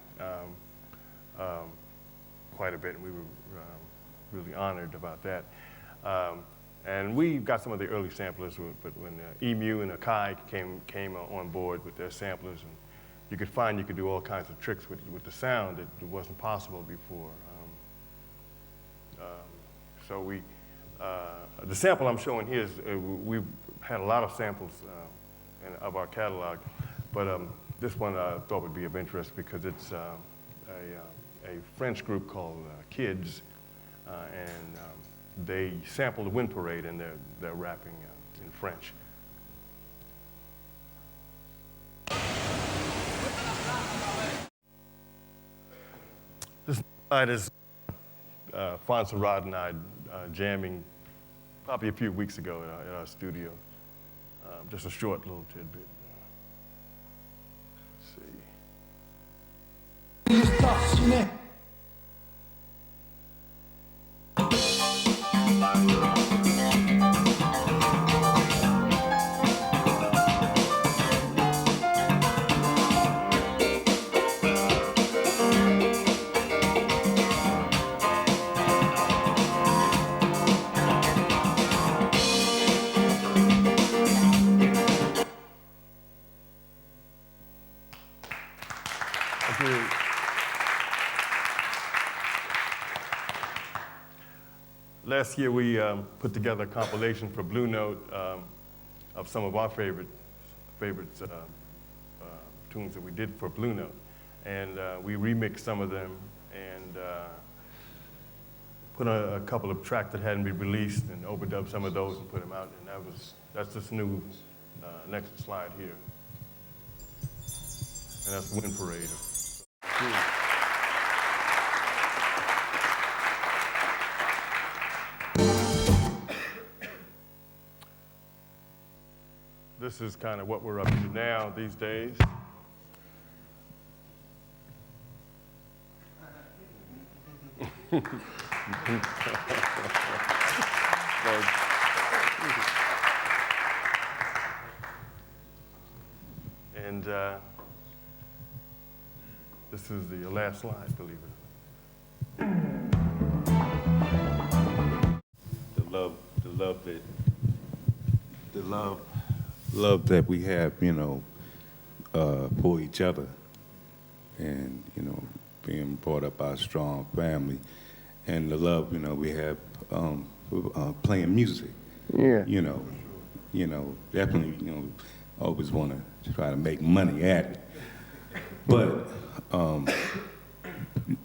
quite a bit, and we were really honored about that. And we got some of the early samplers, but when EMU and Akai came on board with their samplers, and you could do all kinds of tricks with the sound that wasn't possible before. So the sample I'm showing here is, we've had a lot of samples of our catalog, but this one I thought would be of interest because it's a French group called Kids, and they sample the Wind Parade and they're rapping in French. This slide is Fonce and Rod and I jamming probably a few weeks ago in our studio. Just a short little tidbit. Let's see. Last year we put together a compilation for Blue Note of some of our favorite tunes that we did for Blue Note. And we remixed some of them and put a couple of tracks that hadn't been released and overdubbed some of those and put them out. And that's this new next slide here. And that's Wind Parade. This is kind of what we're up to now these days. And this is the last slide, believe it. The love that we have, for each other, and being brought up by a strong family, and the love we have for playing music. Yeah. Definitely always want to try to make money at it, but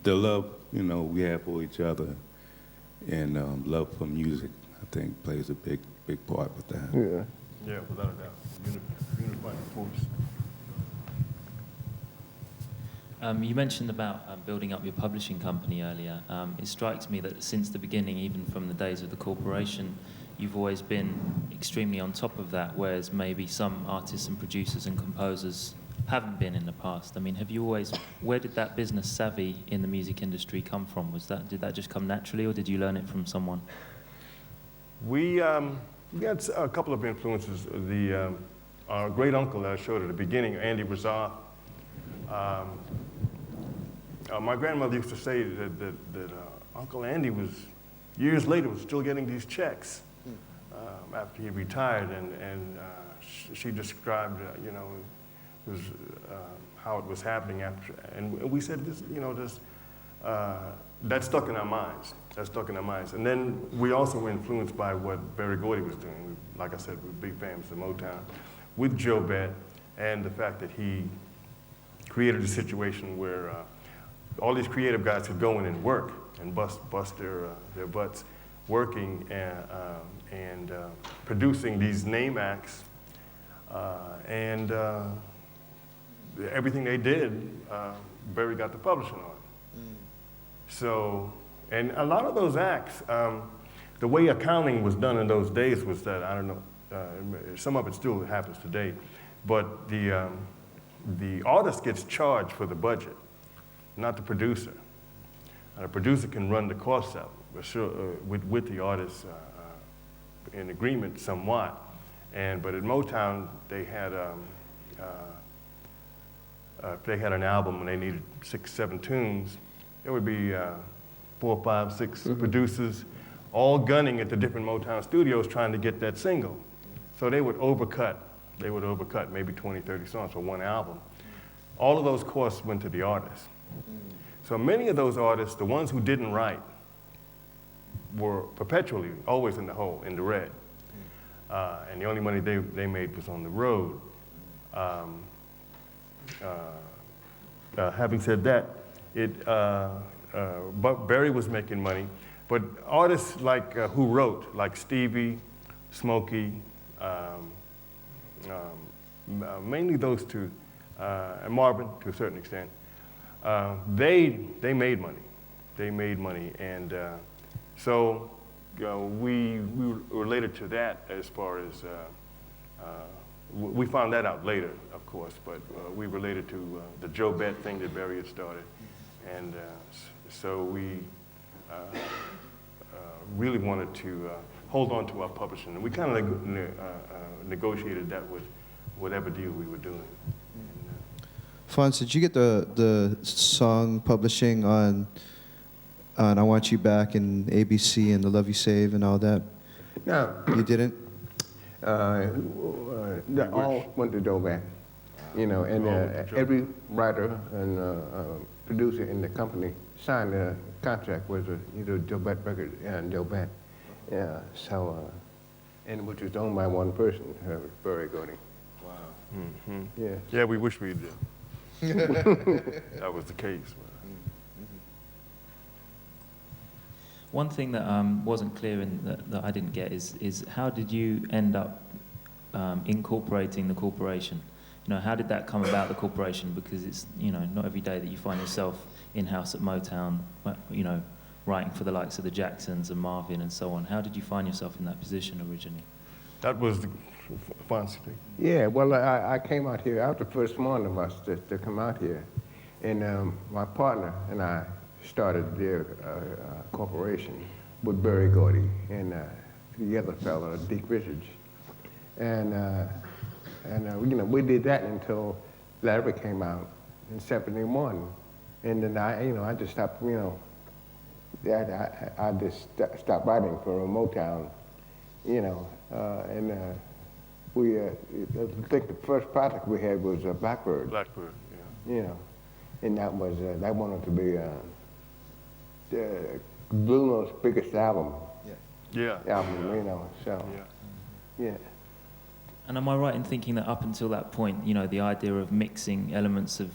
the love we have for each other and love for music, I think, plays a big part with that. Yeah. Yeah, without a doubt. Unifying force. You mentioned about building up your publishing company earlier. It strikes me that since the beginning, even from the days of the corporation, you've always been extremely on top of that, whereas maybe some artists and producers and composers haven't been in the past. I mean, where did that business savvy in the music industry come from? Did that just come naturally, or did you learn it from someone? We had a couple of influences. Our great uncle that I showed at the beginning, Andy Razar. My grandmother used to say that Uncle Andy years later, was still getting these checks after he retired, and she described, how it was happening after, and we said that stuck in our minds. And then we also were influenced by what Berry Gordy was doing. Like I said, we were big fans of Motown, with Joe Bett, and the fact that he created a situation where all these creative guys could go in and work and bust their butts working and producing these name acts, and everything they did, Berry got the publishing on. So, and a lot of those acts, the way accounting was done in those days was that, I don't know, some of it still happens today, but the artist gets charged for the budget, not the producer. And the producer can run the costs out with the artist in agreement somewhat. But at Motown, they had if they had an album and they needed 6, 7 tunes, there would be 4, 5, 6 producers all gunning at the different Motown studios trying to get that single. So they would overcut maybe 20, 30 songs for one album. All of those costs went to the artist. So many of those artists, the ones who didn't write, were perpetually always in the hole, in the red. And the only money they made was on the road. Having said that, but Berry was making money. But artists like who wrote, like Stevie, Smokey, mainly those two, and Marvin to a certain extent, they made money. They made money, and so we related to that as far as we found that out later, of course, but we related to the Joe Bet thing that Barry had started, and so we really wanted to hold on to our publishing, and we kind of negotiated that with whatever deal we were doing. Fonce, did you get the song publishing on I Want You Back and ABC and The Love You Save and all that? No, You didn't? they all went to Joe Back, you know, and every writer and producer in the company signed a contract with either Joe Back Records and Joe Back. Yeah, so, and which was owned by one person, Barry Gordy. Wow. Mm-hmm. Yeah. Yeah, we wish we did. That was the case. One thing that wasn't clear and that I didn't get is how did you end up incorporating the corporation? You know, how did that come about, the corporation? Because it's, you know, not every day that you find yourself in-house at Motown, you know, writing for the likes of the Jacksons and Marvin and so on. How did you find yourself in that position originally? That was the Fonce thing. Yeah, well, I came out here. I was the first one of us to come out here. And my partner and I started their corporation with Barry Gordy and the other fellow, Dick Richards. And you know, we did that until Larry came out in '71. And then I just stopped, you know, I just stopped writing for Motown, you know, and we, I think the first project we had was Blackbird. Blackbird, yeah. You know, and that was, that wanted to be Blue Note's biggest album, Yeah. you know, so, yeah. And am I right in thinking that up until that point, you know, the idea of mixing elements of,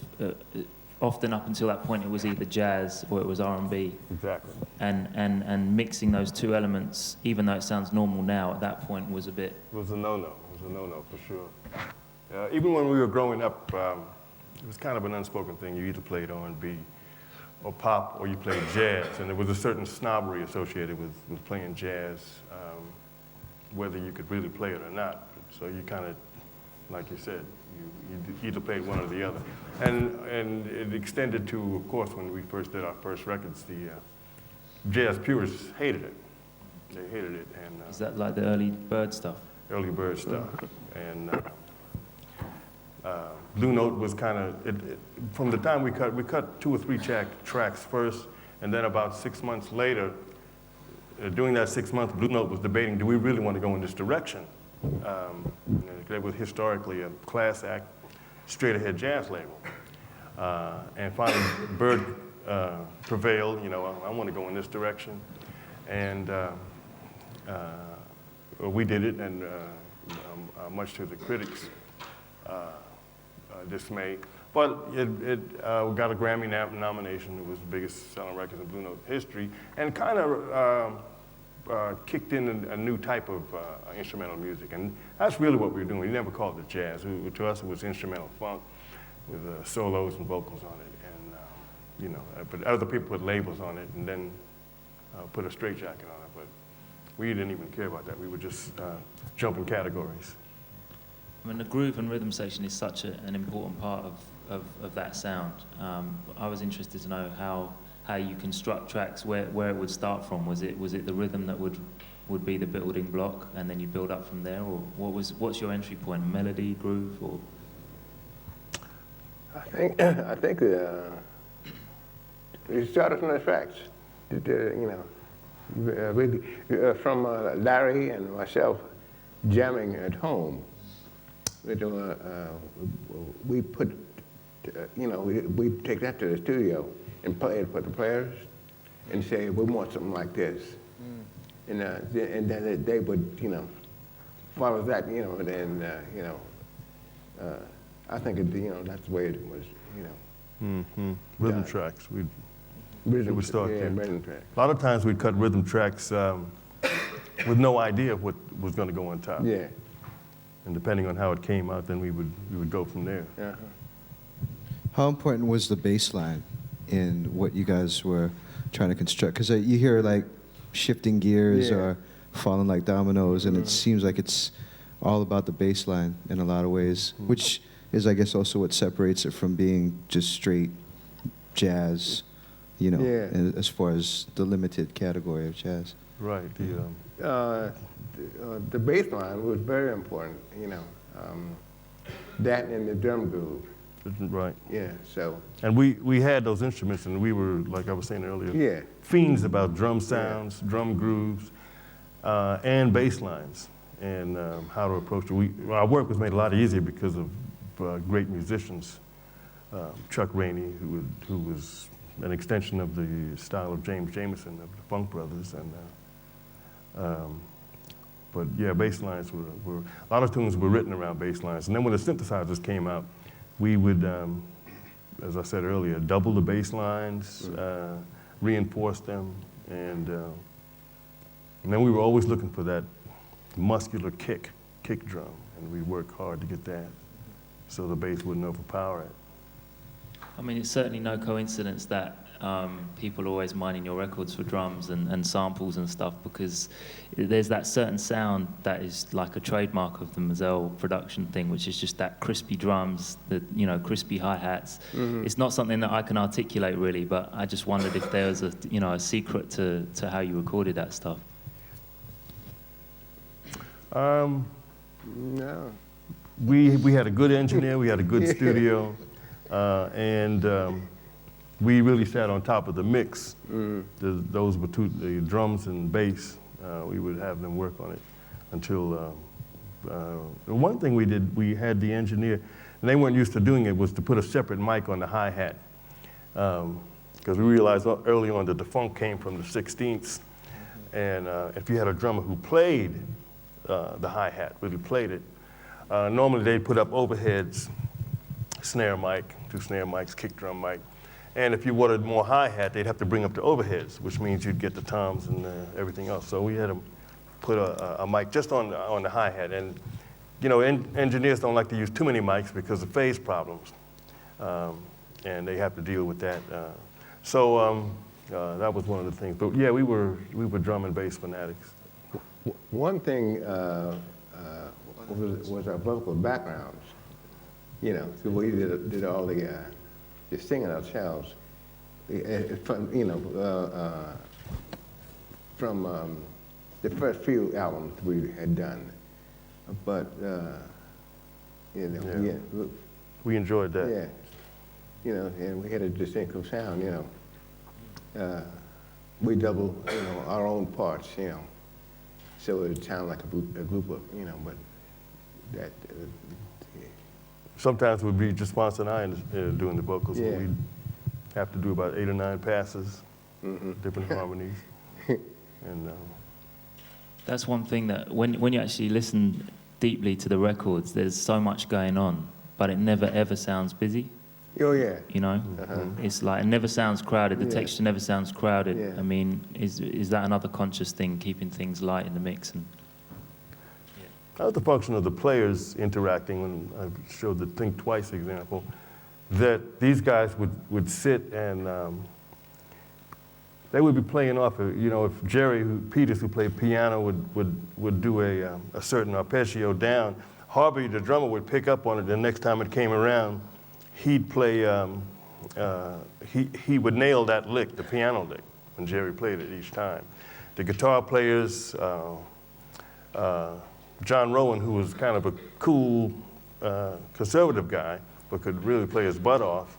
often up until that point it was either jazz or it was R&B. Exactly. And mixing those two elements, even though it sounds normal now, at that point was a bit... It was a no-no. It was a no-no for sure. Even when we were growing up, it was kind of an unspoken thing. You either played R&B or pop or you played jazz. And there was a certain snobbery associated with playing jazz, whether you could really play it or not. So you kind of, like you said, you either played one or the other. And it extended to, of course, when we first did our first records, the jazz purists hated it. They hated it. And Is that like the early Bird stuff? early Bird stuff. And Blue Note was kind of, from the time we cut 2 or 3 tracks first, and then about 6 months later, during that 6 months, Blue Note was debating, do we really want to go in this direction? They were historically a class act, straight ahead jazz label. And finally, Bird prevailed, you know, I want to go in this direction. And we did it, and much to the critics' dismay. But it got a Grammy nomination. It was the biggest selling records in Blue Note history, and kind of kicked in a new type of instrumental music. And that's really what we were doing. We never called it jazz. To us, it was instrumental funk with solos and vocals on it. And, you know, but other people put labels on it and then put a straitjacket on it. But we didn't even care about that. We would just jump in categories. I mean, the groove and rhythm section is such an important part of that sound. I was interested to know how you construct tracks, where it would start from. Was it the rhythm that would be the building block, and then you build up from there, or what's your entry point? Melody, groove, or? I think it started from the tracks. You know, really from Larry and myself jamming at home. We put, you know, we take that to the studio and play it for the players and say, we want something like this. And then they would, you know, follow that, you know, and then, you know, I think, you know, that's the way it was, you know. Rhythm tracks. Rhythm, would start yeah, there. rhythm track. A lot of times we'd cut rhythm tracks with no idea what was going to go on top. Yeah. And depending on how it came out, then we would go from there. Uh-huh. How important was the bass line in what you guys were trying to construct? Because you hear like shifting gears Yeah. or falling like dominoes, and it seems like it's all about the bass line in a lot of ways, which is, I guess, also what separates it from being just straight jazz, you know, Yeah. as far as the limited category of jazz. Right. The bass line was very important, you know. That and the drum groove. Right. Yeah, so, And we had those instruments, and we were, like I was saying earlier, yeah. fiends about drum sounds, drum grooves, and bass lines, and how to approach it. Our work was made a lot easier because of great musicians. Chuck Rainey, who was an extension of the style of James Jamerson of the Funk Brothers, and but yeah, bass lines were a lot of tunes were written around bass lines. And then when the synthesizers came out, we would, as I said earlier, double the bass lines, reinforce them, and then we were always looking for that muscular kick drum, and we worked hard to get that so the bass wouldn't overpower it. I mean, it's certainly no coincidence that people are always mining your records for drums and samples and stuff, because there's that certain sound that is like a trademark of the Mizell production thing, which is just that crispy drums, the crispy hi-hats. It's not something that I can articulate really, but I just wondered if there was a secret to how you recorded that stuff. No. We had a good engineer, we had a good studio, and we really sat on top of the mix. Those were the drums and bass. We would have them work on it until, the one thing we did, we had the engineer, and they weren't used to doing it, was to put a separate mic on the hi-hat. Because we realized early on that the funk came from the 16ths, and if you had a drummer who played the hi-hat, really played it, normally they'd put up overheads, snare mic, 2 snare mics, kick drum mic. And if you wanted more hi-hat, they'd have to bring up the overheads, which means you'd get the toms and everything else. So we had to put a mic just on the hi-hat. And, engineers don't like to use too many mics because of phase problems. And they have to deal with that. So that was one of the things. But yeah, we were drum and bass fanatics. One thing was our vocal backgrounds. So we did all the singing ourselves. From the first few albums we had done, but Yeah. We enjoyed that. yeah, and we had a distinctive sound. We double, our own parts, so it would sound like a group of, but that. Sometimes it would be just Fonce and I doing the vocals. Yeah. And we'd have to do about 8 or 9 passes, different harmonies. And That's one thing that when you actually listen deeply to the records, there's so much going on, but it never ever sounds busy. Oh yeah. It's like it never sounds crowded. The Yeah. texture never sounds crowded. Yeah. I mean, is that another conscious thing, keeping things light in the mix? And that was the function of the players interacting. When I showed the Think Twice example, that these guys would sit and they would be playing off. If Jerry Peters, who played piano, would do a certain arpeggio down, Harvey, the drummer, would pick up on it. The next time it came around, he'd play. He would nail that lick, the piano lick, when Jerry played it each time. The guitar players. John Rowan, who was kind of a cool, conservative guy, but could really play his butt off,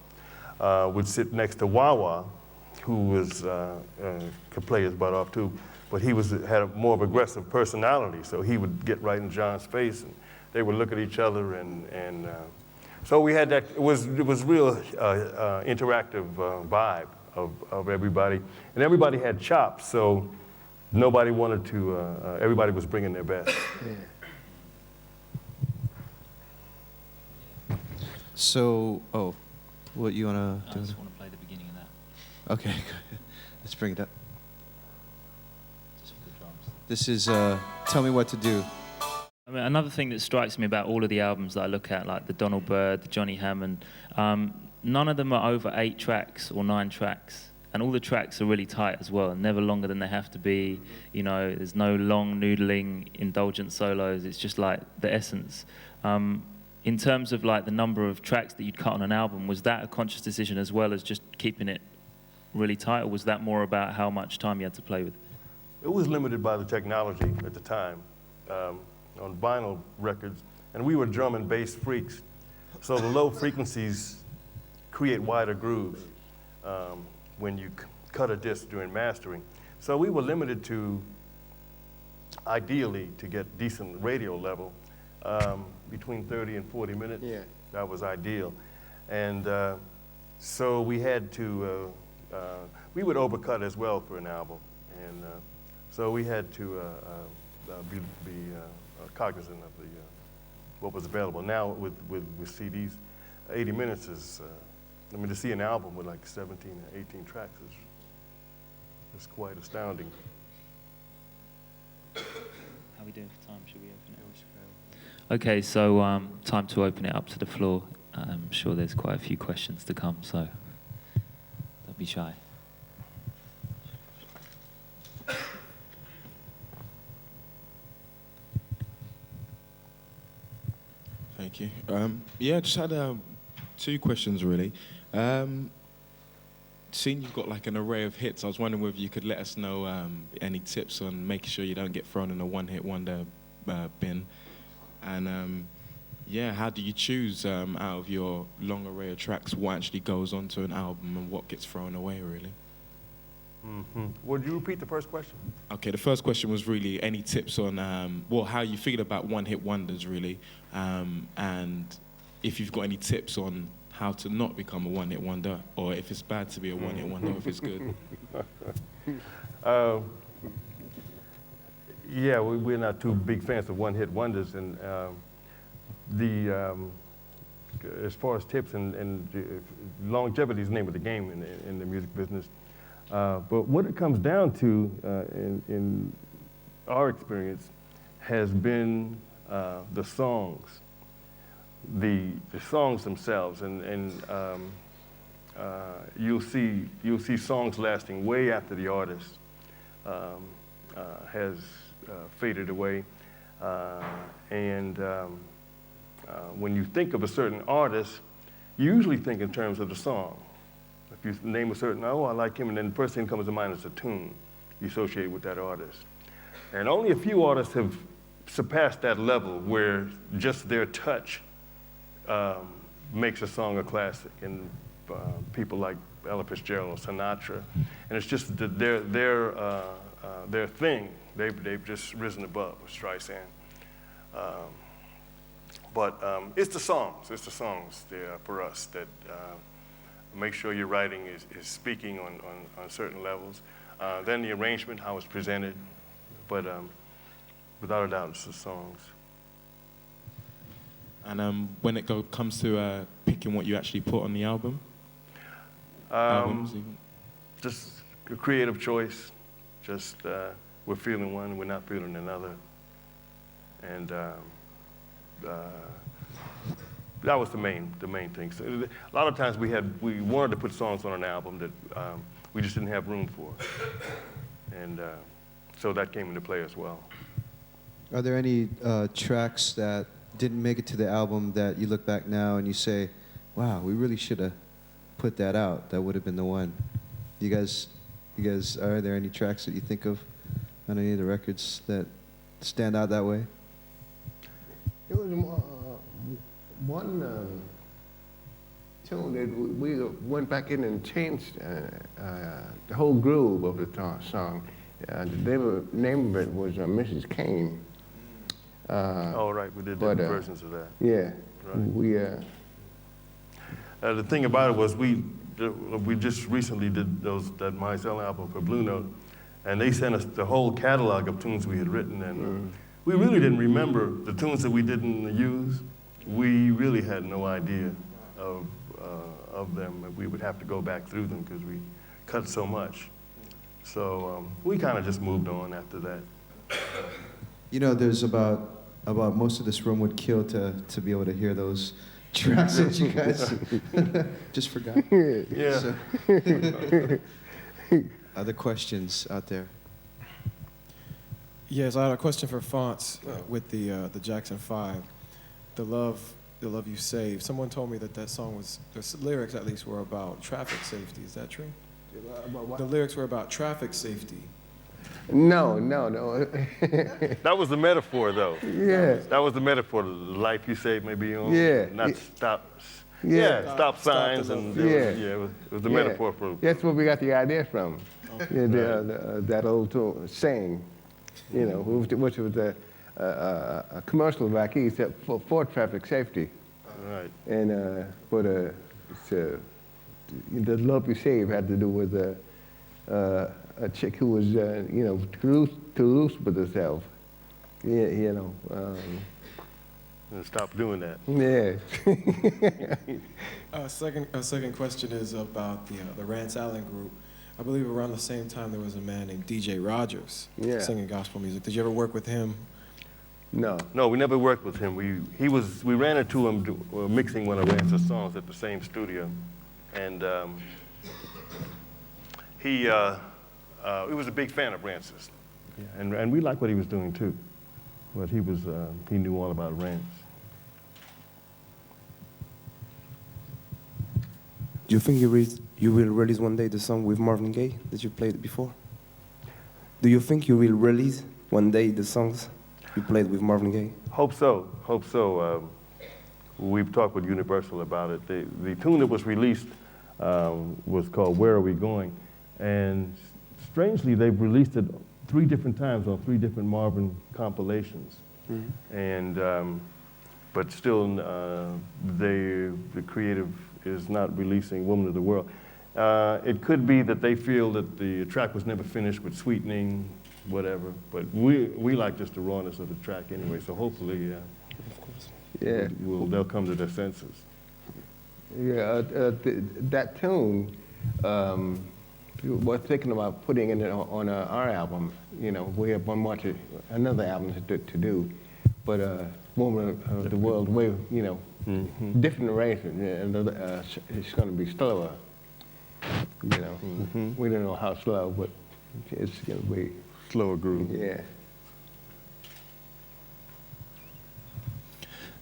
would sit next to Wawa, who could play his butt off too, but he had a more of aggressive personality, so he would get right in John's face, and they would look at each other, and so we had that. It was real interactive vibe of everybody, and everybody had chops, so nobody wanted to. Everybody was bringing their best. So, what you want I to do? just want to play the beginning of that. Okay, good. Let's bring it up. Just for the drums. This is Tell Me What to Do. I mean, another thing that strikes me about all of the albums that I look at, like the Donald Byrd, the Johnny Hammond, none of them are over 8 tracks or 9 tracks. And all the tracks are really tight as well, never longer than they have to be. You know, there's no long, noodling, indulgent solos. It's just like the essence. In terms of like the number of tracks that you'd cut on an album, was that a conscious decision as well as just keeping it really tight, or was that more about how much time you had to play with? It was limited by the technology at the time on vinyl records, and we were drum and bass freaks. So the low frequencies create wider grooves when you cut a disc during mastering. So we were limited to, ideally, to get decent radio level, between 30 and 40 minutes. Yeah. That was ideal. And so we had to, we would overcut as well for an album. And so we had to be cognizant of the, what was available. Now with CDs, 80 minutes is, I mean, to see an album with like 17 or 18 tracks is quite astounding. How are we doing for time? Should we open it? Okay, so time to open it up to the floor. I'm sure there's quite a few questions to come, so don't be shy. Thank you. Yeah, just had 2 questions really. Seeing you've got like an array of hits, I was wondering whether you could let us know any tips on making sure you don't get thrown in a one-hit wonder bin. And yeah, how do you choose out of your long array of tracks what actually goes onto an album and what gets thrown away, really? Mm-hmm. Would you repeat the first question? Okay, the first question was really any tips on, well, how you feel about one-hit wonders, really, and if you've got any tips on how to not become a one-hit wonder, or if it's bad to be a one-hit wonder, or if it's good. Yeah, we're not too big fans of one-hit wonders, and as far as tips and longevity is the name of the game in the music business. But what it comes down to, in our experience, has been the songs, the songs themselves, and you'll see songs lasting way after the artist has faded away, and when you think of a certain artist, you usually think in terms of the song. If you name a certain, oh, I like him, and then the first thing that comes to mind is the tune you associate with that artist. And only a few artists have surpassed that level where just their touch makes a song a classic. And people like Ella Fitzgerald or Sinatra, and it's just their thing. They've just risen above with Streisand. But it's the songs there for us that make sure your writing is speaking on certain levels. Then the arrangement, how it's presented, but without a doubt, it's the songs. And when it comes to picking what you actually put on the album? Just a creative choice. Just we're feeling one, we're not feeling another. And that was the main thing. So a lot of times we wanted to put songs on an album that we just didn't have room for. And so that came into play as well. Are there any tracks that didn't make it to the album that you look back now and you say, wow, we really should have put that out? That would have been the one. You guys, are there any tracks that you think of on any of the records that stand out that way? It was one tune that we went back in and changed the whole groove of the song. The name of it was Mrs. Kane. Oh, right, we did different versions of that. Yeah, right. The thing about it was we just recently did that Mizell album for Blue Note, and they sent us the whole catalog of tunes we had written, and we really didn't remember the tunes that we didn't use. We really had no idea of them. We would have to go back through them because we cut so much. So we kind of just moved on after that. You know, there's about most of this room would kill to be able to hear those tracks that you guys just forgot. Yeah. So- Other questions out there? Yes, I had a question for Fonce with the Jackson 5. The love you save. Someone told me that song was, the lyrics at least were about traffic safety. Is that true? About what? The lyrics were about traffic safety. No. That was the metaphor, though. Yeah. That was the metaphor. The life you saved may be on. Yeah. Not stop. Yeah. Stop signs and Yeah. it was the metaphor for. That's where we got the idea from. Yeah, that old saying, you know, which was a commercial back east for traffic safety. Right. And the love you save had to do with a chick who was, you know, too loose with herself. Yeah, you know. And stop doing that. Yeah. A second question is about the Rance Allen group. I believe around the same time there was a man named DJ Rogers singing gospel music. Did you ever work with him? No. No, we never worked with him. We ran into him mixing one of Rance's songs at the same studio, and he was a big fan of Rance's, and we liked what he was doing too, but he knew all about Rance. Do you think you will release one day the song with Marvin Gaye that you played before? Do you think you will release one day the songs you played with Marvin Gaye? Hope so. We've talked with Universal about it. The tune that was released was called "Where Are We Going?" And strangely, they've released it 3 different times on 3 different Marvin compilations. Mm-hmm. And but still, the creative is not releasing "Woman of the World." It could be that they feel that the track was never finished with sweetening, whatever. But we like just the rawness of the track anyway. So hopefully, they'll come to their senses. Yeah, that tune, we're thinking about putting it on our album. You know, we have another album to do, but Woman of the World, you know, different arrangement, and it's going to be slower. You know, we don't know how slow, but it's going to be slower groove. Yeah.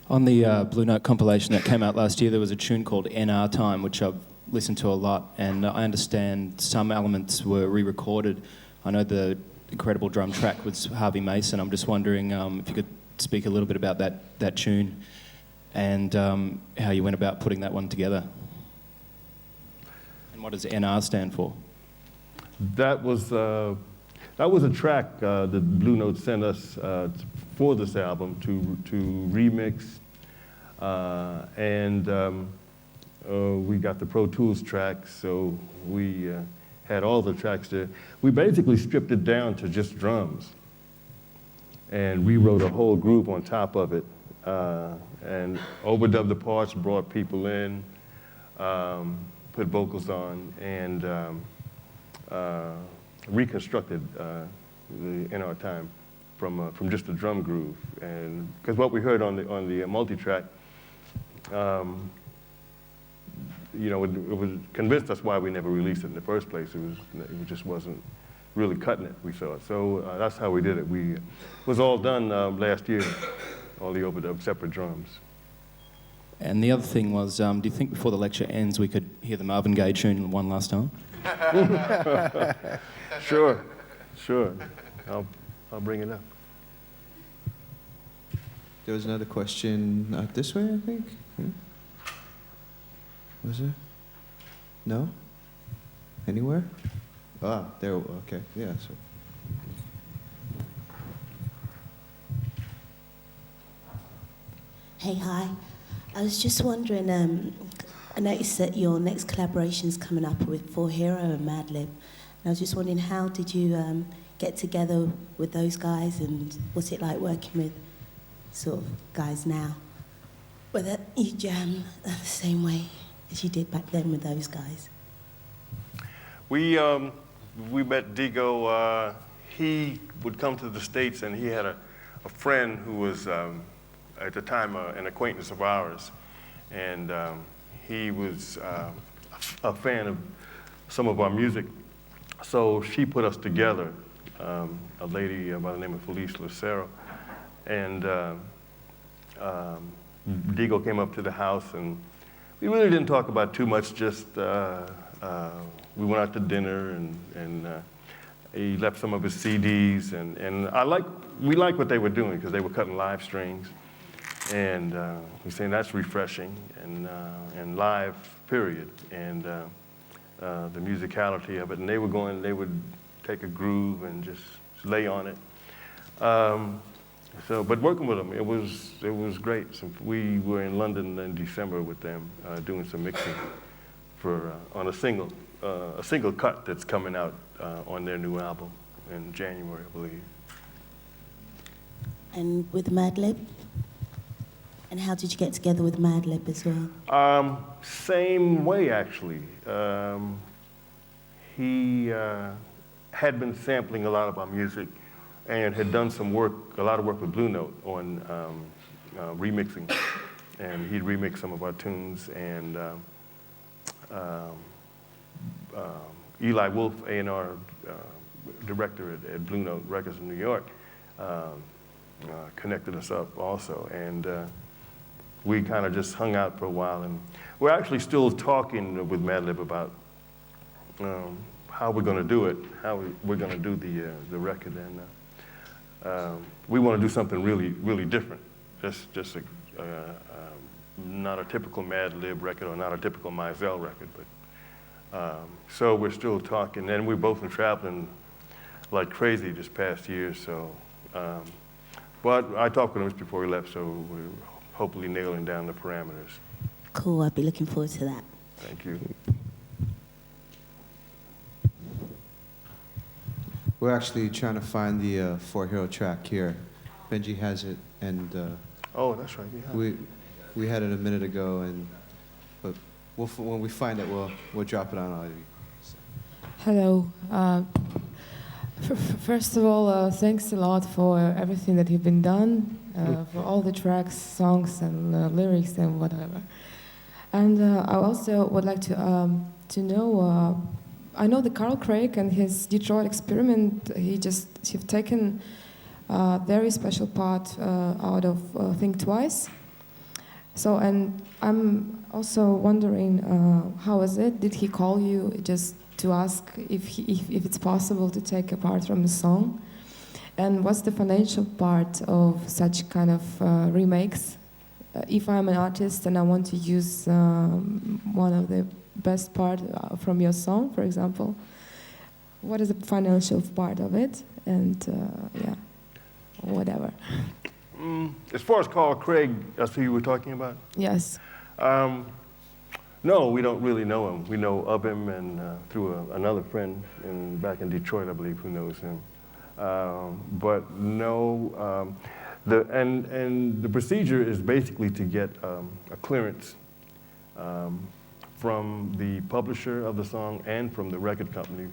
On the Blue Note compilation that came out last year, there was a tune called NR Time, which I've listened to a lot, and I understand some elements were re-recorded. I know the incredible drum track was Harvey Mason. I'm just wondering if you could speak a little bit about that tune and how you went about putting that one together. And what does NR stand for? That was a track that Blue Note sent us for this album to remix, and we got the Pro Tools track, so we had all the tracks there. We basically stripped it down to just drums and rewrote a whole groove on top of it, and overdubbed the parts, brought people in, put vocals on, and reconstructed In Our Time from just a drum groove. And because what we heard on the multi-track, you know, it convinced us why we never released it in the first place. It just wasn't really cutting it, we thought. So that's how we did it. It was all done last year, all the overdub, separate drums. And the other thing was, do you think before the lecture ends we could hear the Marvin Gaye tune one last time? Sure. I'll bring it up. There was another question out this way, I think. Was there? No? Anywhere? Ah, there. Okay. Yeah. So. Hey, hi. I was just wondering, I noticed that your next collaboration is coming up with For Hero and Madlib. And I was just wondering, how did you get together with those guys, and what's it like working with sort of guys now? Whether you jam the same way as you did back then with those guys? We met Digo. He would come to the States, and he had a friend who was, at the time, an acquaintance of ours. And he was a fan of some of our music. So she put us together, a lady by the name of Felice Lucero. And Digo came up to the house, and we really didn't talk about too much, just we went out to dinner, and he left some of his CDs, and we liked what they were doing because they were cutting live strings, and we saying that's refreshing, and live, period, and the musicality of it, and they would take a groove and just lay on it. But working with them, it was great. So we were in London in December with them, doing some mixing on a single cut that's coming out on their new album in January, I believe. And with Madlib? And how did you get together with Madlib as well? Same way, actually. He had been sampling a lot of our music and had done a lot of work with Blue Note on remixing. And he'd remix some of our tunes, and Eli Wolf, A&R director at Blue Note Records in New York, connected us up also. And we kind of just hung out for a while. And we're actually still talking with Madlib about how we're going to do it, how we're going to do the record. And we want to do something really, really different. Just not a typical Madlib record or not a typical Mizell record. But so we're still talking. And we've both been traveling like crazy this past year. So, but I talked with him just before he left, so we're hopefully nailing down the parameters. Cool, I'll be looking forward to that. Thank you. We're actually trying to find the For Hero track here. Benji has it, and oh, that's right. We had it a minute ago, but when we find it, we'll drop it on all of you. Hello. First of all, thanks a lot for everything that you've been done, for all the tracks, songs, and lyrics and whatever. And I also would like to know. I know that Carl Craig and his Detroit experiment. He's taken a very special part out of Think Twice. So, and I'm also wondering, how is it? Did he call you just to ask if it's possible to take a part from the song? And what's the financial part of such kind of remakes? If I'm an artist and I want to use one of the best part from your song, for example, what is the financial part of it? And yeah, whatever. As far as Carl Craig, that's who you were talking about? Yes. No, we don't really know him. We know of him and through another friend back in Detroit, I believe, who knows him. But no, the procedure is basically to get a clearance from the publisher of the song and from the record company,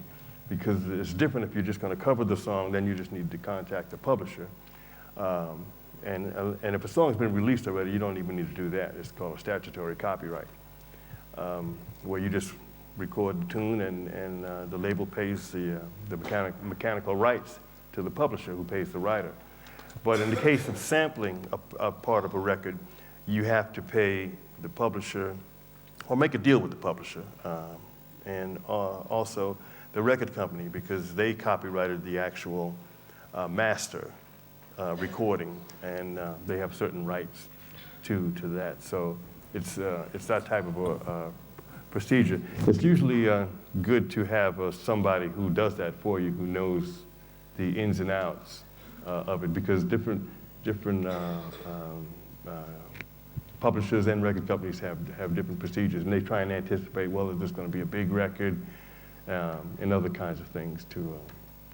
because it's different if you're just going to cover the song, then you just need to contact the publisher. And if a song's been released already, you don't even need to do that. It's called a statutory copyright, where you just record the tune and the label pays the mechanical rights to the publisher, who pays the writer. But in the case of sampling a part of a record, you have to pay the publisher or make a deal with the publisher and also the record company, because they copyrighted the actual master recording, and they have certain rights to that. So it's that type of a procedure. It's usually good to have somebody who does that for you, who knows the ins and outs of it, because different publishers and record companies have different procedures, and they try and anticipate, well, is this going to be a big record, and other kinds of things to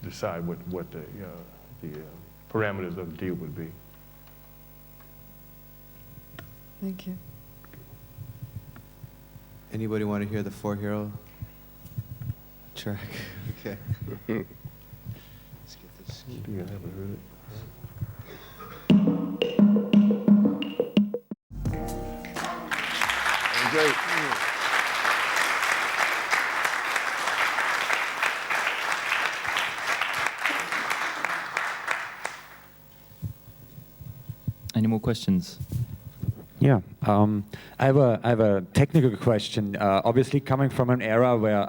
decide what the parameters of the deal would be. Thank you. Anybody want to hear the For Hero? track. Okay. Let's get this. You haven't heard it. Great. Any more questions? Yeah, I have a technical question. Obviously, coming from an era where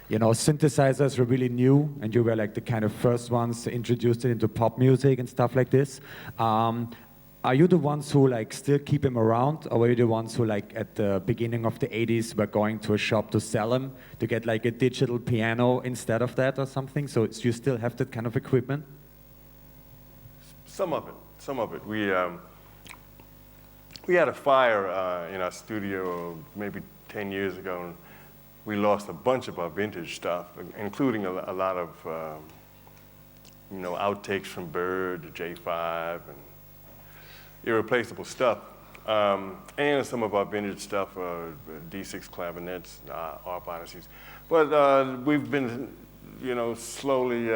synthesizers were really new, and you were like the kind of first ones to introduce it into pop music and stuff like this. Are you the ones who like still keep them around, or were you the ones who like at the beginning of the 80s were going to a shop to sell them to get like a digital piano instead of that or something? So you still have that kind of equipment? Some of it. We had a fire in our studio maybe 10 years ago, and we lost a bunch of our vintage stuff, including a lot of outtakes from Bird, the J5, and irreplaceable stuff. And some of our vintage stuff, D6 clavinets, ARP Odysseys. But we've been, slowly,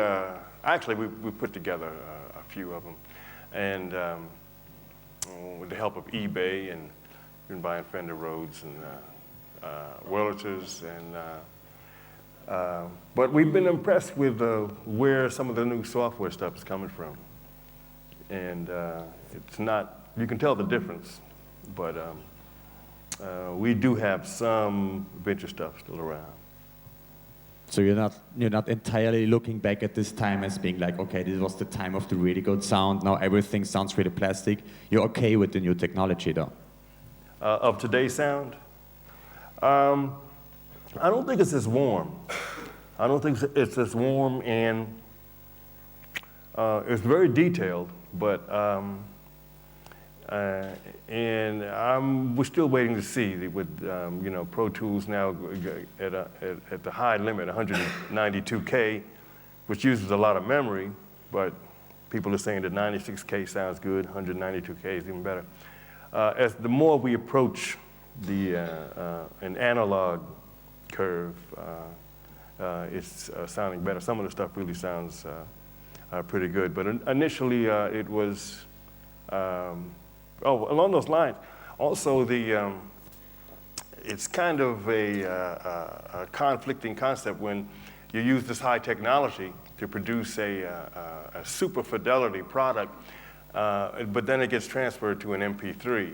actually we put together a few of them. And with the help of eBay, and been buying Fender Rhodes and Wurlitzers, and but we've been impressed with where some of the new software stuff is coming from. And it's not, you can tell the difference, but we do have some vintage stuff still around. So you're not entirely looking back at this time as being like, okay, this was the time of the really good sound. Now everything sounds really plastic. You're okay with the new technology, though. Of today's sound, I don't think it's as warm. I don't think it's as warm, and it's very detailed, but we're still waiting to see with Pro Tools now at the high limit, 192K, which uses a lot of memory, but people are saying that 96K sounds good, 192K is even better. As the more we approach an analog curve, it's sounding better. Some of the stuff really sounds pretty good, but initially it was. Along those lines, also it's kind of a conflicting concept when you use this high technology to produce a super fidelity product, but then it gets transferred to an MP3.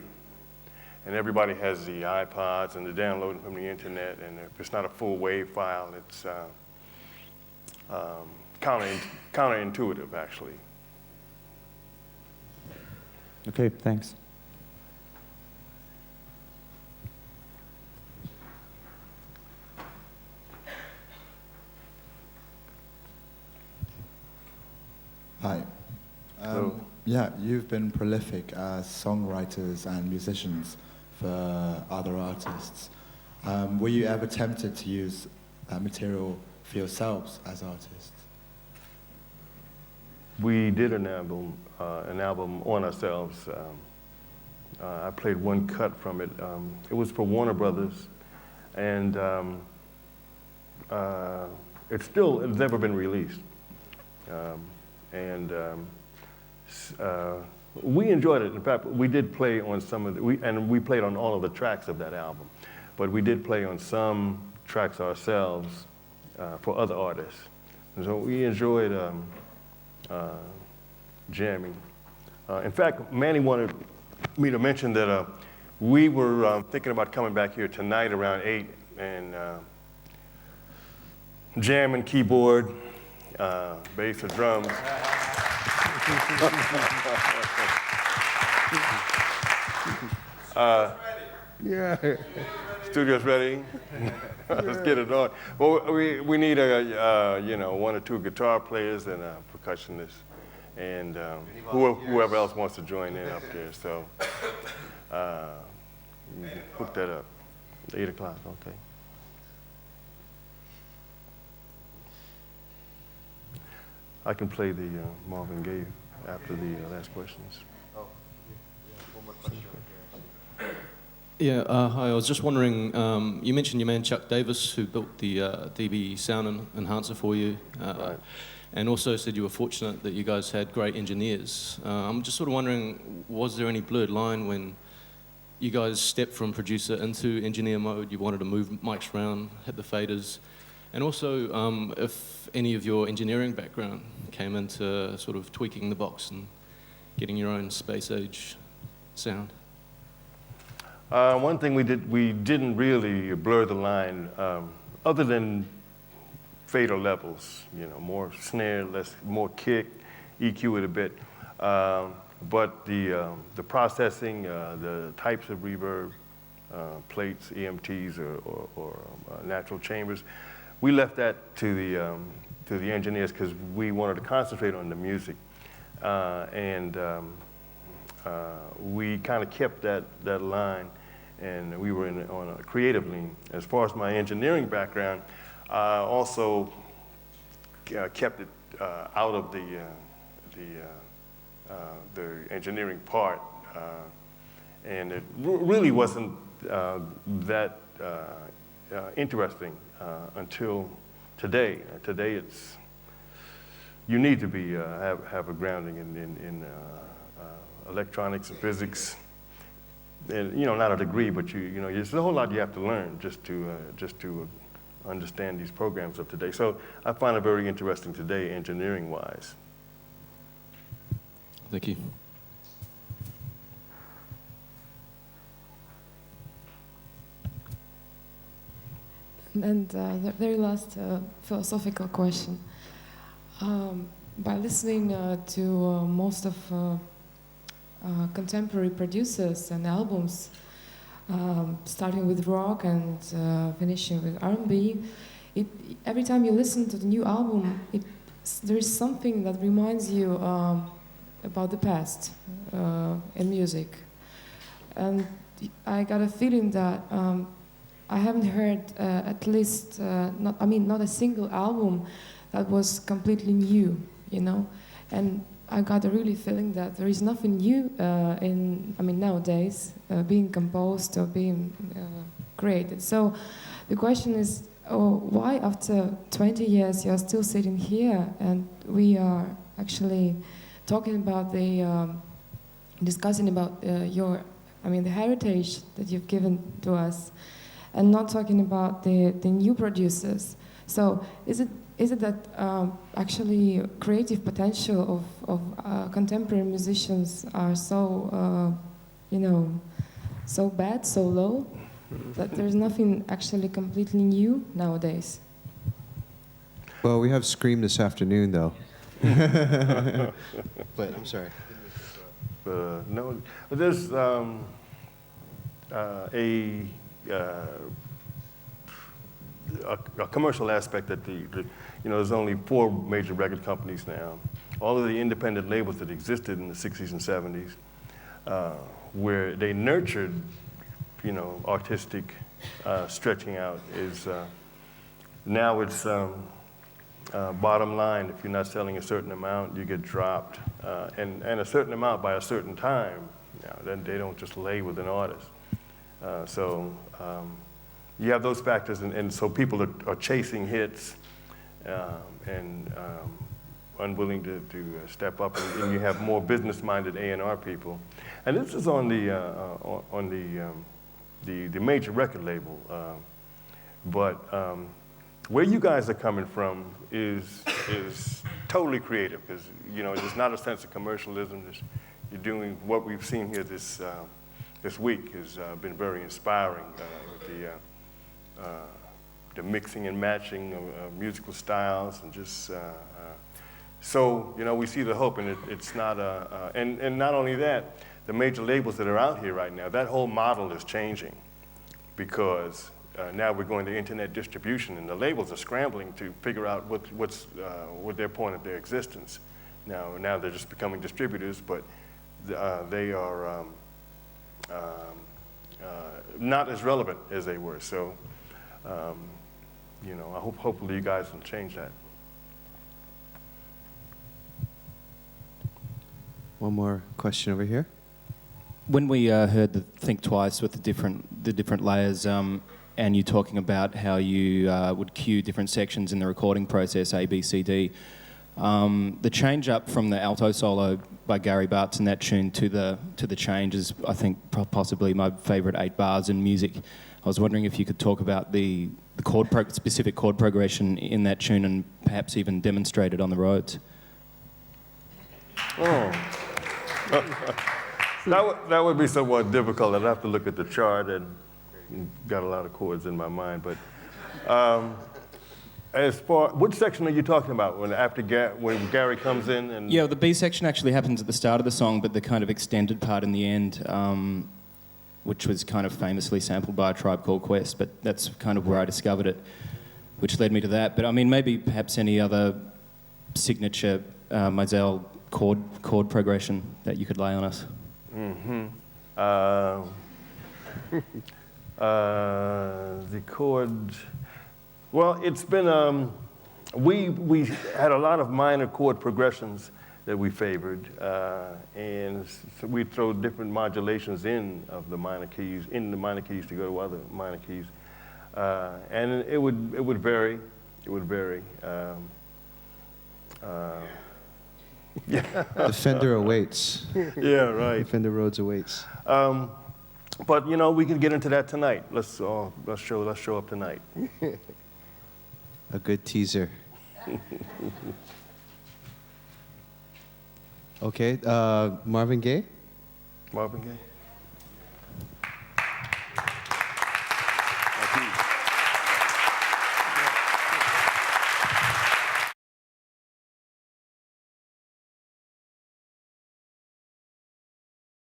And everybody has the iPods and they're downloading from the internet, and if it's not a full WAV file, it's counterintuitive, actually. Okay, thanks. Hi. Yeah, you've been prolific as songwriters and musicians for other artists. Were you ever tempted to use that material for yourselves as artists? We did an album on ourselves. I played one cut from it. It was for Warner Brothers, and it's never been released. We enjoyed it. In fact, we did play on some of we played on all of the tracks of that album, but we did play on some tracks ourselves for other artists. And so we enjoyed jamming. In fact, Manny wanted me to mention that we were thinking about coming back here tonight around 8 and jamming keyboard, bass, or drums. Yeah. Studio's ready. Let's get it on. Well, we need one or two guitar players and a percussionist, and whoever else wants to join in up there. So hook that up. 8 o'clock. Okay. I can play the Marvin Gaye after the last questions. Oh, yeah, one more question. Yeah, hi. I was just wondering, you mentioned your man Chuck Davis, who built the DB sound enhancer for you, and also said you were fortunate that you guys had great engineers. I'm just sort of wondering, was there any blurred line when you guys stepped from producer into engineer mode? You wanted to move mics around, hit the faders, and also if any of your engineering background came into sort of tweaking the box and getting your own space age sound. One thing we didn't really blur the line, other than fader levels, you know, more snare, more kick, EQ it a bit. But the processing, the types of reverb, plates, EMTs, or natural chambers, we left that to the engineers because we wanted to concentrate on the music, and we kind of kept that line. And we were on a creative lean. As far as my engineering background, I also kept it out of the engineering part, and it really wasn't that interesting until today. Today, you need to have a grounding in electronics and physics. And, you know, not a degree, but you know, there's a whole lot you have to learn just to understand these programs of today. So I find it very interesting today, engineering-wise. Thank you. And the very last philosophical question. By listening to most of contemporary producers and albums, starting with rock and finishing with R&B, every time you listen to the new album, there is something that reminds you about the past in music. And I got a feeling that I haven't heard at least not a single album that was completely new, you know, and I got a really feeling that there is nothing new nowadays being composed or being created. So the question is, why after 20 years you're still sitting here and we are actually talking about discussing about the heritage that you've given to us, and not talking about the new producers. So is it that actually creative potential of contemporary musicians are so so bad, so low, that there's nothing actually completely new nowadays? Well, we have Scream this afternoon, though. But I'm sorry. No, there's a commercial aspect that there's only 4 major record companies now. All of the independent labels that existed in the 60s and 70s, where they nurtured, artistic stretching out, is now it's bottom line. If you're not selling a certain amount, you get dropped, and a certain amount by a certain time. Then they don't just lay with an artist. So you have those factors, and so people are chasing hits and unwilling to step up, and you have more business-minded A&R people. And this is on the major record label, but where you guys are coming from is totally creative, because there's not a sense of commercialism. You're doing what we've seen here this week has been very inspiring, with the mixing and matching of musical styles, and just so we see the hope, and it's not and not only that, the major labels that are out here right now, that whole model is changing, because now we're going to internet distribution, and the labels are scrambling to figure out what their point of their existence. Now they're just becoming distributors, but they are not as relevant as they were. So, hopefully you guys will change that. One more question over here. when we heard the Think Twice with the different layers, and you talking about how you would cue different sections in the recording process, A, B, C, D, the change up from the alto solo by Gary Bartz in that tune to the change is, I think, possibly my favourite 8 bars in music. I was wondering if you could talk about the specific chord progression in that tune and perhaps even demonstrate it on the roads. Oh. That would be somewhat difficult. I'd have to look at the chart and got a lot of chords in my mind. But as far, which section are you talking about? When Gary comes in and yeah, the B section actually happens at the start of the song, but the kind of extended part in the end, which was kind of famously sampled by a Tribe Called Quest, but that's kind of where I discovered it, which led me to that. But I mean, maybe perhaps any other signature Mizell chord progression that you could lay on us. The chord. Well, it's been we had a lot of minor chord progressions that we favored, and so we throw different modulations in the minor keys to go to other minor keys, and it would vary. It would vary. Yeah. The Fender awaits. Yeah, right. The Fender Rhodes awaits. But you know, we can get into that tonight. Let's show up tonight. A good teaser. Okay, Marvin Gaye? Marvin Gaye?